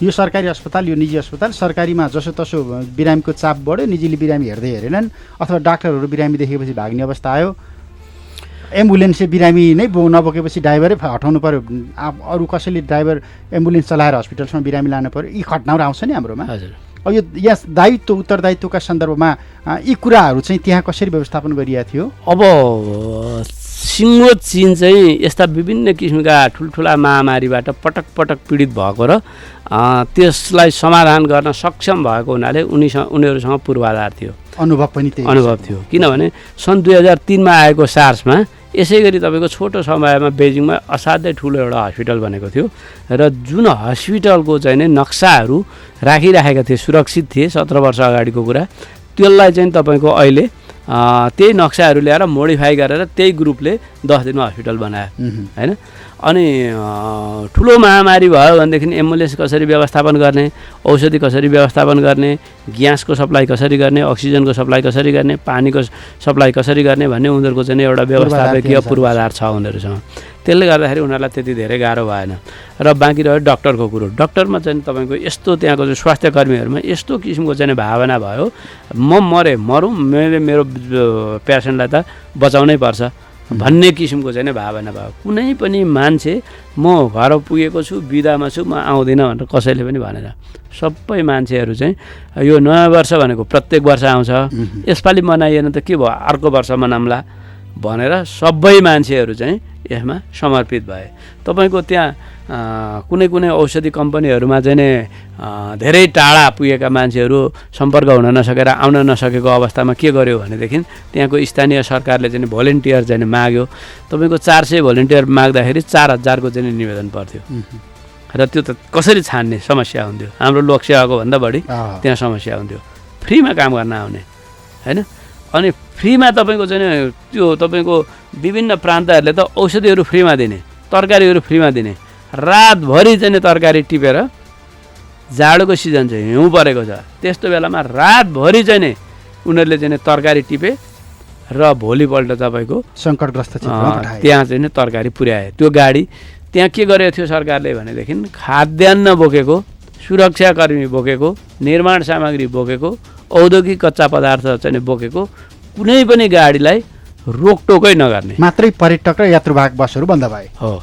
यो सरकारी अस्पताल, यो निजी अस्पताल, सरकारीमा जसोतसो बिरामीको चाप बढ्यो, निजीले बिरामी हेरेनन्, अथवा डाक्टरहरू बिरामी देखेपछि भाग्ने अवस्था आयो, एम्बुलेन्सले बिरामी नै नबोकेपछि ड्राइभरै हटाउनु पऱ्यो, अरू कसैले ड्राइभर एम्बुलेन्स चलाएर हस्पिटलसम्म बिरामी लानु पऱ्यो, यी घटनाहरू आउँछ नि हाम्रोमा। अब यो यहाँ दायित्व उत्तरदायित्वका सन्दर्भमा यी कुराहरू चाहिँ त्यहाँ कसरी व्यवस्थापन गरिएको थियो? अब सिङ्गो चीन चाहिँ यस्ता विभिन्न किसिमका ठुल्ठुला महामारीबाट पटक पटक पीडित भएको र त्यसलाई समाधान गर्न सक्षम भएको हुनाले उनीहरूसँग पूर्वाधार थियो, अनुभव पनि त्यही अनुभव थियो। किनभने सन् 2003मा आएको सार्समा यसै गरी तपाईँको छोटो समयमा बेजिङमा असाध्यै ठुलो एउटा हस्पिटल बनेको थियो र जुन हस्पिटलको चाहिँ नै नक्साहरू राखिराखेका थिए, सुरक्षित थिए 17 वर्ष अगाडिको कुरा, त्यसलाई चाहिँ तपाईँको अहिले त्यही नक्साहरू ल्याएर मोडिफाई गरेर त्यही ग्रुपले 10 दिनमा हस्पिटल बनायो हैन। अनि ठुलो महामारी भयो भनेदेखि एम्बुलेन्स कसरी व्यवस्थापन गर्ने, औषधि कसरी व्यवस्थापन गर्ने, ग्यासको सप्लाई कसरी गर्ने, अक्सिजनको सप्लाई कसरी गर्ने, पानीको सप्लाई कसरी गर्ने भन्ने उनीहरूको चाहिँ एउटा व्यवस्थापकीय पूर्वाधार छ उनीहरूसँग। त्यसले गर्दाखेरि उनीहरूलाई त्यति धेरै गाह्रो भएन। र बाँकी रह्यो डक्टरको कुरो। डक्टरमा चाहिँ तपाईँको यस्तो त्यहाँको चाहिँ स्वास्थ्य कर्मीहरूमा यस्तो किसिमको चाहिँ भावना भयो, मरौँ मेरो पेसेन्टलाई त बचाउनै पर्छ भन्ने किसिमको चाहिँ भावना भयो। कुनै पनि मान्छे म घर पुगेको छु, बिदामा छु, म आउँदिनँ भनेर कसैले पनि भनेन। सबै मान्छेहरू चाहिँ यो नयाँ वर्ष भनेको प्रत्येक वर्ष आउँछ, यसपालि मनाइएन त के भयो, अर्को वर्ष मनाउँला भनेर सबै मान्छेहरू चाहिँ यसमा समर्पित भए। तपाईँको त्यहाँ कुनै कुनै औषधि कम्पनीहरूमा चाहिँ नि धेरै टाढा पुगेका मान्छेहरू सम्पर्क हुन नसकेर आउन नसकेको अवस्थामा के गर्यो भनेदेखि त्यहाँको स्थानीय सरकारले चाहिँ भोलिन्टियर चाहिँ माग्यो। तपाईँको 400 भोलिन्टियर माग्दाखेरि 4000को चाहिँ निवेदन पर्थ्यो र त्यो त कसरी छान्ने समस्या हुन्थ्यो। हाम्रो लोकसेवाको भन्दा बढी त्यहाँ समस्या हुन्थ्यो। फ्रीमा काम गर्न आउने हैन। अनि फ्रीमा तपाईँको चाहिँ त्यो तपाईँको विभिन्न प्रान्तहरूले त औषधिहरू फ्रीमा दिने, तरकारीहरू फ्रीमा दिने, रातभरि चाहिँ तरकारी टिपेर, जाडोको सिजन चाहिँ हिउँ परेको छ त्यस्तो बेलामा रातभरि चाहिँ नि उनीहरूले चाहिँ तरकारी टिपे र भोलिपल्ट तपाईँको सङ्कटग्रस्त त्यहाँ चाहिँ नि तरकारी पुर्याए। त्यो गाडी त्यहाँ के गरेको थियो सरकारले भनेदेखि खाद्यान्न बोकेको, सुरक्षाकर्मी बोकेको, निर्माण सामग्री बोकेको, औद्योगिक कच्चा पदार्थ चाहिँ बोकेको कुनै पनि गाडीलाई रोकटोकै नगर्ने, मात्रै पर्यटक र यात्रुवाहक बसहरू बन्द भए। हो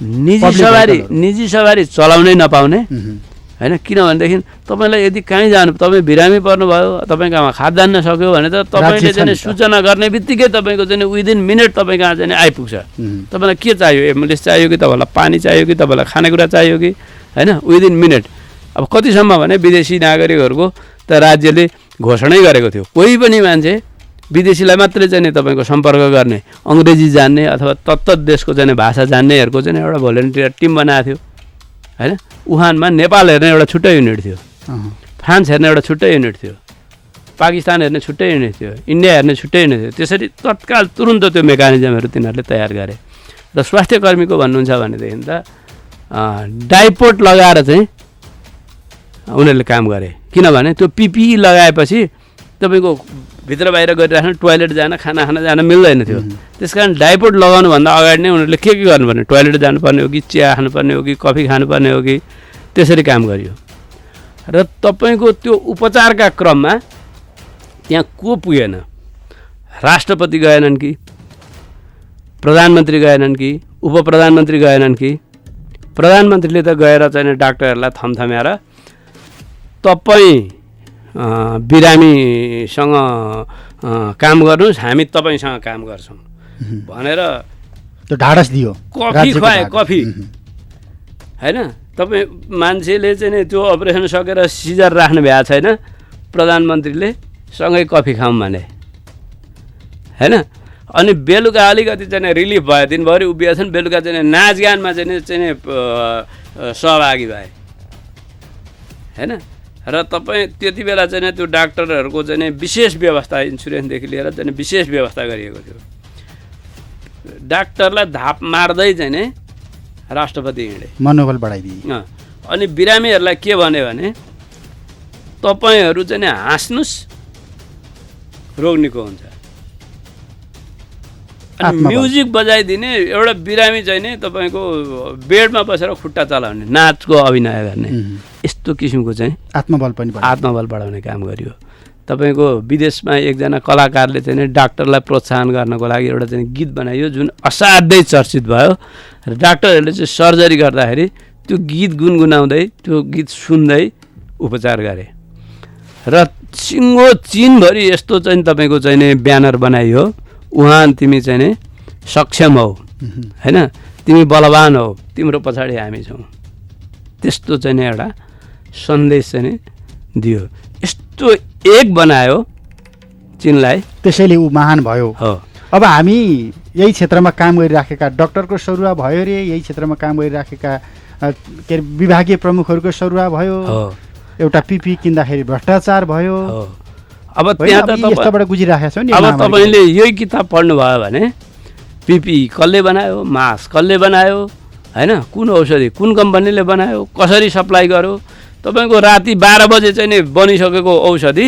निजी Public सवारी vehicle-हरू। निजी सवारी चलाउनै नपाउने होइन। किनभनेदेखि तपाईँलाई यदि कहीँ जानु, तपाईँ बिरामी पर्नुभयो, तपाईँकोमा खाद्यान्न सक्यो भने त तपाईँले राज्य छ चाहिँ नि त। सूचना गर्ने बित्तिकै तपाईँको चाहिँ विदिन मिनट तपाईँ कहाँ चाहिँ आइपुग्छ। तपाईँलाई के चाहियो, एम्बुलेन्स चाहियो कि, तपाईँलाई पानी चाहियो कि, तपाईँलाई खानेकुरा चाहियो कि, होइन विदिन मिनट। अब कतिसम्म भने विदेशी नागरिकहरूको त राज्यले घोषणै गरेको थियो, कोही पनि मान्छे विदेशीलाई मात्रै चाहिँ तपाईँको सम्पर्क गर्ने, अङ्ग्रेजी जान्ने अथवा तत्त देशको चाहिँ भाषा जान्नेहरूको चाहिँ एउटा भोलिन्टियर टिम बनाएको थियो होइन। वुहानमा नेपाल हेर्ने एउटा छुट्टै युनिट थियो, फ्रान्स हेर्ने एउटा छुट्टै युनिट थियो, पाकिस्तान हेर्ने छुट्टै युनिट थियो, इन्डिया हेर्ने छुट्टै युनिट थियो। त्यसरी तत्काल तुरुन्त त्यो मेकानिजमहरू तिनीहरूले तयार गरे। र स्वास्थ्य कर्मीको भन्नुहुन्छ भनेदेखि त डाइपोर्ट लगाएर चाहिँ उनीहरूले काम गरे। किनभने त्यो पिपिई लगाएपछि तपाईँको भित्र बाहिर गरिराख्नु, टोइलेट जान, खाना खान जान मिल्दैन थियो। त्यस कारण डाइपोर्ट लगाउनुभन्दा अगाडि नै उनीहरूले के गर्नुपर्ने, टोइलेट जानुपर्ने हो कि, चिया खानुपर्ने हो कि, कफी खानुपर्ने हो कि, त्यसरी काम गरियो। र तपाईँको त्यो उपचारका क्रममा त्यहाँ को पुगेन, राष्ट्रपति गएनन् कि, प्रधानमन्त्री गएनन् कि, उप प्रधानमन्त्री गएनन् कि। प्रधानमन्त्रीले त गएर चाहिँ डाक्टरहरूलाई थमथम्याएर तपाईँ बिरामीसँग काम गर्नुहोस्, हामी तपाईँसँग काम गर्छौँ भनेर त्यो ढाडस दियो। कफी खुवाए, कफी होइन। तपाईँ मान्छेले चाहिँ नि त्यो अपरेसन सकेर सिजर राख्नु भएको छैन, प्रधानमन्त्रीले सँगै कफी खाऊँ भने होइन। अनि बेलुका अलिकति चाहिँ रिलिफ भयो, दिनभरि उभिएछन्, बेलुका चाहिँ नाचगानमा चाहिँ सहभागी भए होइन। र तपाईँ त्यति बेला चाहिँ त्यो डाक्टरहरूको चाहिँ विशेष व्यवस्था, इन्सुरेन्सदेखि लिएर चाहिँ विशेष व्यवस्था गरिएको थियो। डाक्टरलाई धाप मार्दै चाहिँ नि राष्ट्रपति हिँडे, मनोबल बढाइदिए। अनि बिरामीहरूलाई के भन्यो भने तपाईँहरू चाहिँ हाँस्नुहोस्, रोग निको हुन्छ। अनि म्युजिक बजाइदिने, एउटा बिरामी चाहिँ नि तपाईँको बेडमा बसेर खुट्टा चलाउने, नाचको अभिनय गर्ने, यस्तो किसिमको चाहिँ आत्मबल पनि आत्मबल बढाउने काम गरियो। तपाईँको विदेशमा एकजना कलाकारले चाहिँ डाक्टरलाई प्रोत्साहन गर्नको लागि एउटा चाहिँ गीत बनाइयो, जुन असाध्यै चर्चित भयो। र डाक्टरहरूले चाहिँ सर्जरी गर्दाखेरि त्यो गीत गुनगुनाउँदै, त्यो गीत सुन्दै उपचार गरे। र सिङ्गो चिनभरि यस्तो चाहिँ तपाईँको चाहिँ ब्यानर बनाइयो, उहाँ तिमी चाहिँ नि सक्षम हौ होइन, तिमी बलवान हौ, तिम्रो पछाडि हामी छौँ, त्यस्तो चाहिँ नि एउटा सन्देश चाहिँ नि दियो। यस्तो एक बनायो चिनलाई, त्यसैले ऊ महान भयो। हो अब हामी यही क्षेत्रमा काम गरिराखेका डाक्टरको सरुवा भयो रे, यही क्षेत्रमा काम गरिराखेका के अरे विभागीय प्रमुखहरूको सरुवा भयो, एउटा पिपी किन्दाखेरि भ्रष्टाचार भयो। अब त्यहाँ त यस्तोबाट गुजिराखेका छौँ नि। अब तपाईँले यही किताब पढ्नुभयो भने पिपी कसले बनायो, मास्क कसले बनायो होइन, कुन औषधि कुन कम्पनीले बनायो, कसरी सप्लाई गर्यो, तपाईँको राति 12 बजे चाहिँ नि बनिसकेको औषधि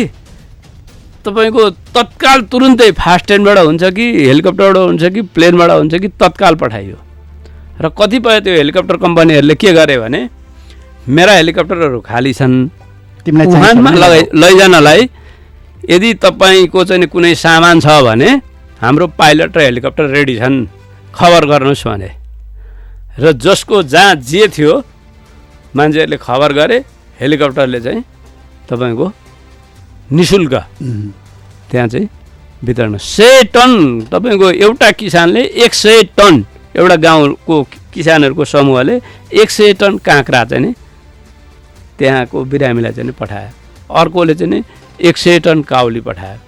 तपाईँको तत्काल तुरुन्तै फास्ट ट्रेनबाट हुन्छ कि, हेलिकप्टरबाट हुन्छ कि, प्लेनबाट हुन्छ कि, तत्काल पठाइयो। र कतिपय त्यो हेलिकप्टर कम्पनीहरूले के गरे भने मेरा हेलिकप्टरहरू खाली छन्, वुहानमा लैजानलाई यदि तपाईँको चाहिँ कुनै सामान छ भने हाम्रो पाइलट र हेलिकप्टर रेडी छन्, खबर गर्नुहोस् भने। र जसको जहाँ जे थियो मान्छेहरूले खबर गरे, हेलिकप्टरले चाहिँ तपाईँको निःशुल्क त्यहाँ चाहिँ वितरण 100 टन तपाईँको एउटा किसानले 100 टन, एउटा गाउँको किसानहरूको समूहले 100 टन काँक्रा चाहिँ नि त्यहाँको बिरामीलाई चाहिँ पठायो। अर्कोले चाहिँ 100 टन काउली पठायो।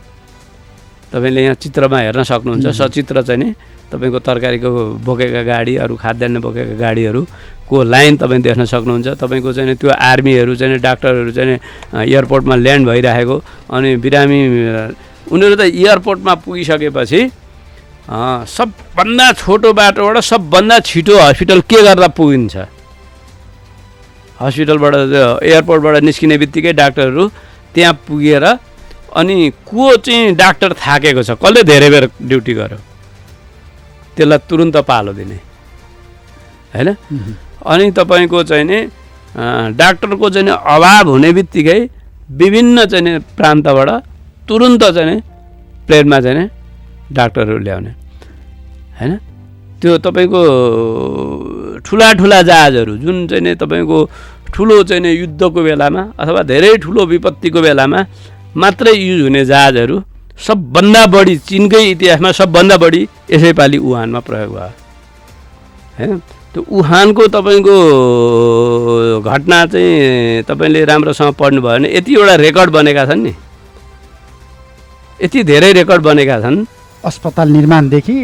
तपाईँले यहाँ चित्रमा हेर्न सक्नुहुन्छ, सचित्र चाहिँ नि तपाईँको तरकारीको बोकेका गाडी, अरू खाद्यान्न बोकेका गाडीहरूको लाइन तपाईँ देख्न सक्नुहुन्छ। तपाईँको चाहिँ त्यो आर्मीहरू चाहिँ डाक्टरहरू चाहिँ एयरपोर्टमा ल्यान्ड भइरहेको, अनि बिरामी उनीहरू त एयरपोर्टमा पुगिसकेपछि सबभन्दा छोटो बाटोबाट सबभन्दा छिटो हस्पिटल के गर्दा पुगिन्छ, हस्पिटलबाट एयरपोर्टबाट निस्किने बित्तिकै डाक्टरहरू त्यहाँ पुगेर अनि को चाहिँ डाक्टर थाकेको छ, कसले धेरै बेर ड्युटी गर्यो, त्यसलाई तुरुन्त पालो दिने होइन। अनि तपाईँको चाहिँ नि डाक्टरको चाहिँ अभाव हुने बित्तिकै विभिन्न चाहिँ प्रान्तबाट तुरुन्त चाहिँ प्लेनमा चाहिँ डाक्टरहरू ल्याउने हैन। त्यो तपाईँको ठुला ठुला जहाजहरू जुन चाहिँ नि तपाईँको ठुलो चाहिँ नि युद्धको बेलामा अथवा धेरै ठुलो विपत्तिको बेलामा मात्रै युज हुने जहाजहरू सबभन्दा बढी चीनकै इतिहासमा सबभन्दा बढी यसैपालि वुहानमा प्रयोग भयो हैन। त्यो वुहानको तपाईँको घटना चाहिँ तपाईँले राम्रोसँग पढ्नुभयो भने यतिवटा रेकर्ड बनेका छन् नि, यति धेरै रेकर्ड बनेका छन्। अस्पताल निर्माणदेखि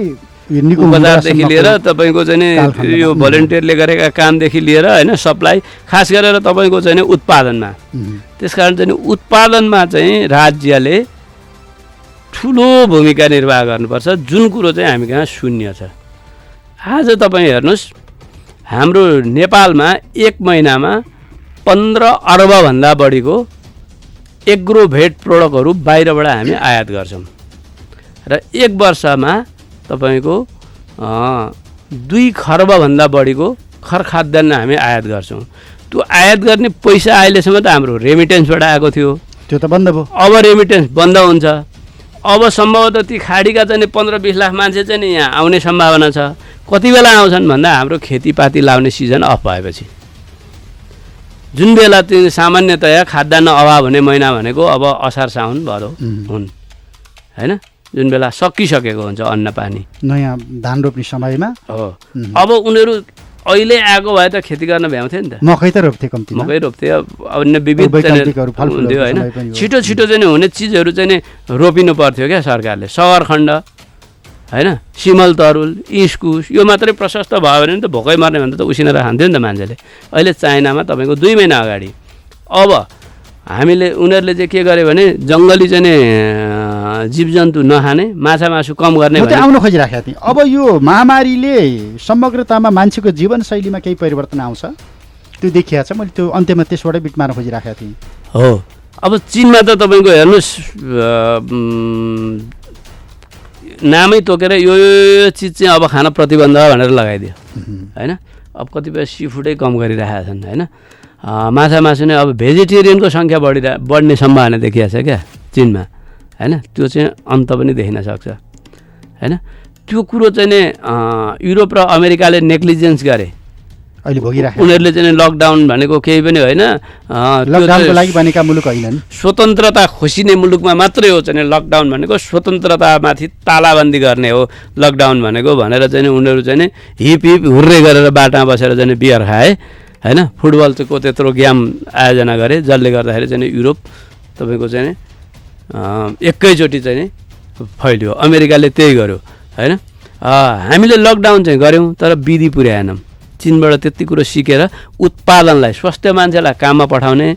उपचारदेखि लिएर तपाईँको चाहिँ नि यो भोलिन्टियरले गरेका कामदेखि लिएर होइन सप्लाई, खास गरेर तपाईँको चाहिँ नि उत्पादनमा। त्यसकारण चाहिँ उत्पादनमा चाहिँ राज्यले ठुलो भूमिका निर्वाह गर्नुपर्छ, जुन कुरो चाहिँ हामी कहाँ शून्य छ। आज तपाईँ हेर्नुहोस् हाम्रो नेपालमा एक महिनामा 15 अर्बभन्दा बढीको एग्रोभेट प्रोडक्टहरू बाहिरबाट हामी आयात गर्छौँ र एक वर्षमा तपाईँको 2 खर्बभन्दा बढीको खाद्यान्न हामी आयात गर्छौँ। त्यो आयात गर्ने पैसा अहिलेसम्म त हाम्रो रेमिटेन्सबाट आएको थियो, त्यो त बन्द भयो। अब रेमिटेन्स बन्द हुन्छ। अब सम्भवतः ती खाडीका चाहिँ 15-20 लाख मान्छे चाहिँ यहाँ आउने सम्भावना छ। कति बेला आउँछन् भन्दा हाम्रो खेतीपाती लाउने सिजन अफ भएपछि, जुन बेला त्यो सामान्यतया खाद्यान्न अभाव हुने महिना भनेको अब असार साउन भदौ हुन् हैन, जुन बेला सकिसकेको हुन्छ अन्न पानी, नयाँ धान रोप्ने समयमा हो। अब उनीहरू अहिले आएको भए त खेती गर्न भ्याउँथे नि त, मकै त रोप्थे, कम्ती मकै रोप्थे, अन्य विविध हुन्थ्यो होइन। छिटो छिटो चाहिँ हुने चिजहरू चाहिँ नि रोपिनु पर्थ्यो क्या सरकारले। सकरखण्ड होइन, सिमल तरुल, इस्कुस यो मात्रै प्रशस्त भयो भने त भोकै मर्ने भन्दा त उसिनेर खान्थ्यो नि त मान्छेले। अहिले चाइनामा तपाईँको 2 महिना अगाडि अब हामीले उनीहरूले चाहिँ के गर्यो भने जङ्गली चाहिँ नि जीवजन्तु नखाने, माछा मासु कम गर्ने आउन खोजिराखेको थिएँ। अब यो महामारीले समग्रतामा मान्छेको जीवनशैलीमा केही परिवर्तन आउँछ त्यो देखिएको छ। मैले त्यो अन्त्यमा त्यसबाटै बिट मार्न खोजिराखेको थिएँ। हो, अब चीनमा त तपाईँको हेर्नुहोस् नामै तोकेर यो चिज चाहिँ अब खान प्रतिबन्ध भनेर लगाइदियो होइन। अब कतिपय सी फुडै कम गरिरहेका छन् होइन। माछा मासु नै अब भेजिटेरियनको सङ्ख्या बढ्ने सम्भावना देखिएको छ क्या चीनमा होइन। त्यो चाहिँ अन्त पनि देखिन सक्छ होइन। त्यो कुरो चाहिँ नि युरोप र अमेरिकाले नेग्लिजेन्स गरे, अहिले भोगिरहेको। उनीहरूले चाहिँ लकडाउन भनेको केही पनि होइन, लकडाउनको लागि बनेका मुलुक होइनन्। स्वतन्त्रता खोसिने मुलुकमा मात्रै हो चाहिँ लकडाउन भनेको, स्वतन्त्रतामाथि तालाबन्दी गर्ने हो लकडाउन भनेको भनेर चाहिँ उनीहरू चाहिँ हिप हिप हुर्रे गरेर बाटामा बसेर चाहिँ बियर खाए होइन। फुटबलको त्यत्रो गेम आयोजना गरे, जसले गर्दाखेरि चाहिँ युरोप तपाईँको चाहिँ एकैचोटि चाहिँ फैलियो। अमेरिकाले त्यही गर्यो होइन। हामीले लकडाउन चाहिँ गऱ्यौँ तर विधि पुर्याएनौँ। चीनबाट त्यति कुरो सिकेर उत्पादनलाई, स्वास्थ्य मान्छेलाई काममा पठाउने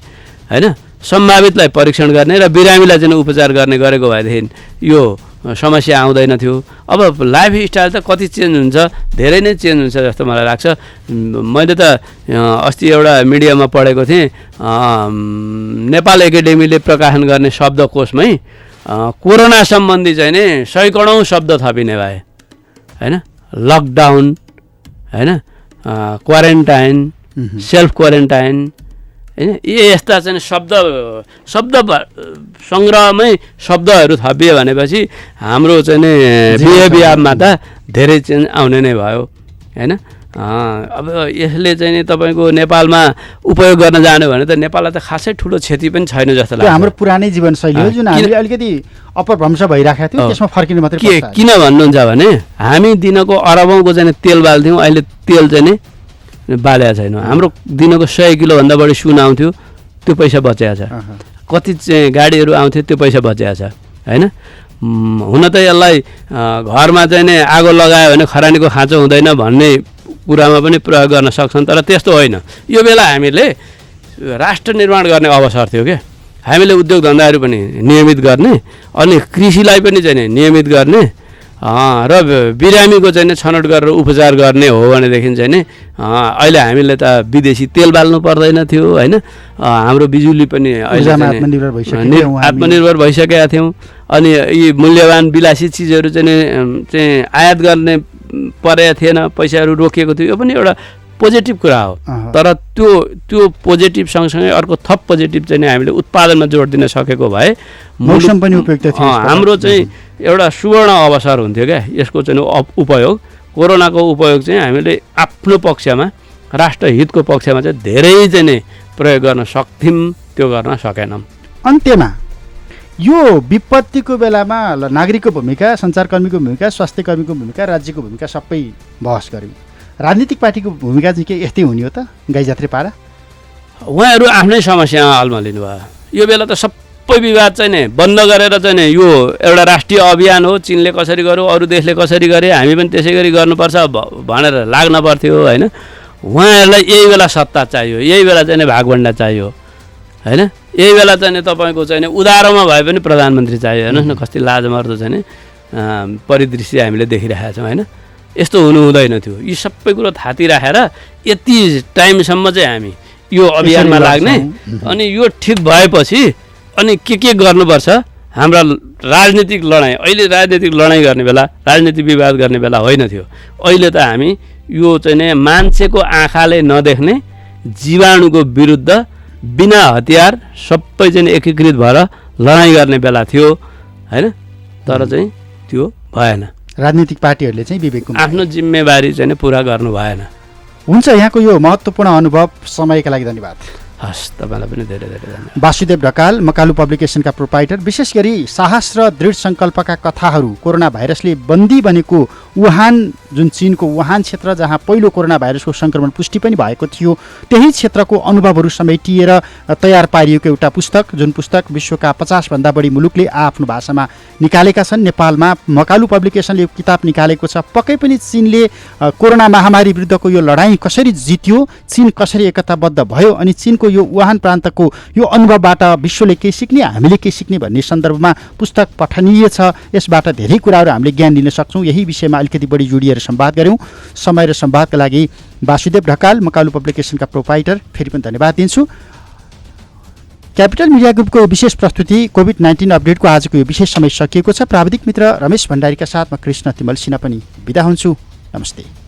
होइन, सम्भावितलाई परीक्षण गर्ने र बिरामीलाई चाहिँ उपचार गर्ने गरेको भएदेखि यो समस्या आउँदैन थियो। अब लाइफस्टाइल त कति चेन्ज हुन्छ, धेरै नै चेन्ज हुन्छ जस्तो मलाई लाग्छ। मैले त अस्ति एउटा मिडियामा पढेको थिएँ, नेपाल एकाडेमीले प्रकाशन गर्ने शब्दकोशमै कोरोना सम्बन्धी चाहिँ नि 100 करोड शब्द थपिने भए होइन। लकडाउन होइन, क्वारेन्टाइन, सेल्फ क्वारेन्टाइन होइन, यस्ता चाहिँ शब्द सङ्ग्रहमै शब्दहरू थपियो भनेपछि हाम्रो चाहिँ नि बिहेभियरमा त धेरै चेन्ज आउने नै भयो होइन। अब यसले चाहिँ नि तपाईँको नेपालमा उपयोग गर्न जानु भने त नेपाललाई त खासै ठुलो क्षति पनि छैन जस्तो लाग्छ। हाम्रो पुरानै जीवनशैली हो जुन हामीले अलिकति अपभ्रंश भइराखेको थियो, त्यसमा फर्किनु मात्रै पर्छ। किन भन्नुहुन्छ भने हामी दिनको अरबौँको चाहिँ तेल बाल्थ्यौँ, अहिले तेल चाहिँ नि बालेको छैन। हाम्रो दिनको 100 किलोभन्दा बढी सुन आउँथ्यो, त्यो पैसा बचेको छ। कति चाहिँ गाडीहरू आउँथ्यो, त्यो पैसा बचेको छ होइन। हुन त यसलाई घरमा चाहिँ नि आगो लगायो भने खरानीको खाँचो हुँदैन भन्ने कुरामा पनि प्रयोग गर्न सक्छन्, तर त्यस्तो होइन। यो बेला हामीले राष्ट्र निर्माण गर्ने अवसर थियो क्या। हामीले उद्योग धन्दाहरू पनि नियमित गर्ने अनि कृषिलाई पनि चाहिँ नियमित गर्ने र बिरामीको चाहिँ छनौट गरेर उपचार गर्ने हो भनेदेखि चाहिँ नि अहिले हामीले त विदेशी तेल बाल्नु पर्दैन थियो होइन। हाम्रो बिजुली पनि अहिले आत्मनिर्भर भइसकेका थियौँ। अनि यी मूल्यवान विलासी चिजहरू चाहिँ आयात गर्ने परेको थिएन, पैसाहरू रोकिएको थियो। यो पनि एउटा पोजिटिभ कुरा हो। तर त्यो पोजिटिभ सँगसँगै अर्को थप पोजिटिभ चाहिँ हामीले उत्पादनमा जोड दिन सकेको भए मौसम पनि उपयुक्त थियो। हाम्रो चाहिँ एउटा सुवर्ण अवसर हुन्थ्यो क्या यसको चाहिँ उपयोग। कोरोनाको उपयोग चाहिँ हामीले आफ्नो पक्षमा राष्ट्रहितको पक्षमा चाहिँ धेरै चाहिँ नै प्रयोग गर्न सक्थ्यौँ, त्यो गर्न सकेनौँ। अन्त्यमा यो विपत्तिको बेलामा नागरिकको भूमिका, सञ्चारकर्मीको भूमिका, स्वास्थ्यकर्मीको भूमिका, राज्यको भूमिका सबै बहस गऱ्यौँ। राजनीतिक पार्टीको भूमिका चाहिँ के यस्तै हुने हो त? गाई जात्रे पारा उहाँहरू आफ्नै समस्या अल्मलिनु भयो। यो बेला त सबै विवाद चाहिँ नि बन्द गरेर चाहिँ नि यो एउटा राष्ट्रिय अभियान हो, चीनले कसरी गर्यो, अरू देशले कसरी गरे, हामी पनि त्यसै गरी गर्नुपर्छ भनेर लाग्न पर्थ्यो होइन। उहाँहरूलाई यही बेला सत्ता चाहियो, यही बेला चाहिँ नि भागभन्डा चाहियो होइन। यही बेला चाहिँ नि तपाईँको चाहिँ नि उधारोमा भए पनि प्रधानमन्त्री चाहियो। हेर्नुहोस् न कति लाजमर्दो चाहिँ नि परिदृश्य हामीले देखिरहेका छौँ होइन। यस्तो हुनु हुँदैन थियो। यी सबै कुरो थाती राखेर यति टाइमसम्म चाहिँ हामी यो अभियानमा लाग्ने, अनि यो ठिक भएपछि अनि के गर्नुपर्छ। हाम्रा राजनीतिक लडाइँ, अहिले राजनीतिक लडाइँ गर्ने बेला, राजनीतिक विवाद गर्ने बेला होइन थियो। अहिले त हामी यो चाहिँ नि मान्छेको आँखाले नदेख्ने जीवाणुको विरुद्ध बिना हतियार सबै चाहिँ एकीकृत भएर लडाइँ गर्ने बेला थियो होइन। तर चाहिँ त्यो भएन। राजनीतिक पार्टीहरूले चाहिँ विवेकको आफ्नो जिम्मेवारी चाहिँ पुरा गर्नु भएन। हुन्छ, यहाँको यो महत्त्वपूर्ण अनुभव समयका लागि धन्यवाद। हस्, तपाईँलाई पनि धेरै धेरै धन्यवाद। वासुदेव ढकाल, मकालु पब्लिकेसनका प्रोप्राइटर। विशेष गरी साहस र दृढ सङ्कल्पका कथाहरू कोरोना भाइरसले बन्दी बनेको वुहान, जुन चीनको वुहान क्षेत्र जहाँ पहिलो कोरोना भाइरसको सङ्क्रमण पुष्टि पनि भएको थियो, त्यही क्षेत्रको अनुभवहरू समेटिएर तयार पारिएको एउटा पुस्तक, जुन पुस्तक विश्वका 50भन्दा बढी मुलुकले आफ्नो भाषामा निकालेका छन्। नेपालमा मकालु पब्लिकेसनले यो किताब निकालेको छ। पक्कै पनि चीनले कोरोना महामारी विरुद्धको यो लडाइँ कसरी जित्यो, चीन कसरी एकताबद्ध भयो, अनि चीनको यो वुहान प्रान्तको यो अनुभवबाट विश्वले के सिक्ने, हामीले के सिक्ने भन्ने सन्दर्भमा पुस्तक पठनीय छ। यसबाट धेरै कुराहरू हामीले ज्ञान लिन सक्छौँ। यही विषयमा अलिकति बढी जोडिएर संवाद गऱ्यौँ। समय र संवादका लागि वासुदेव ढकाल, मकालु पब्लिकेसनका प्रोप्राइटर, फेरि पनि धन्यवाद दिन्छु। क्यापिटल मिडिया ग्रुपको विशेष प्रस्तुति कोभिड-19 अपडेटको आजको यो विशेष समय सकिएको छ। प्राविधिक मित्र रमेश भण्डारीका साथ म कृष्ण तिमल सिन्हा पनि बिदा हुन्छु। नमस्ते।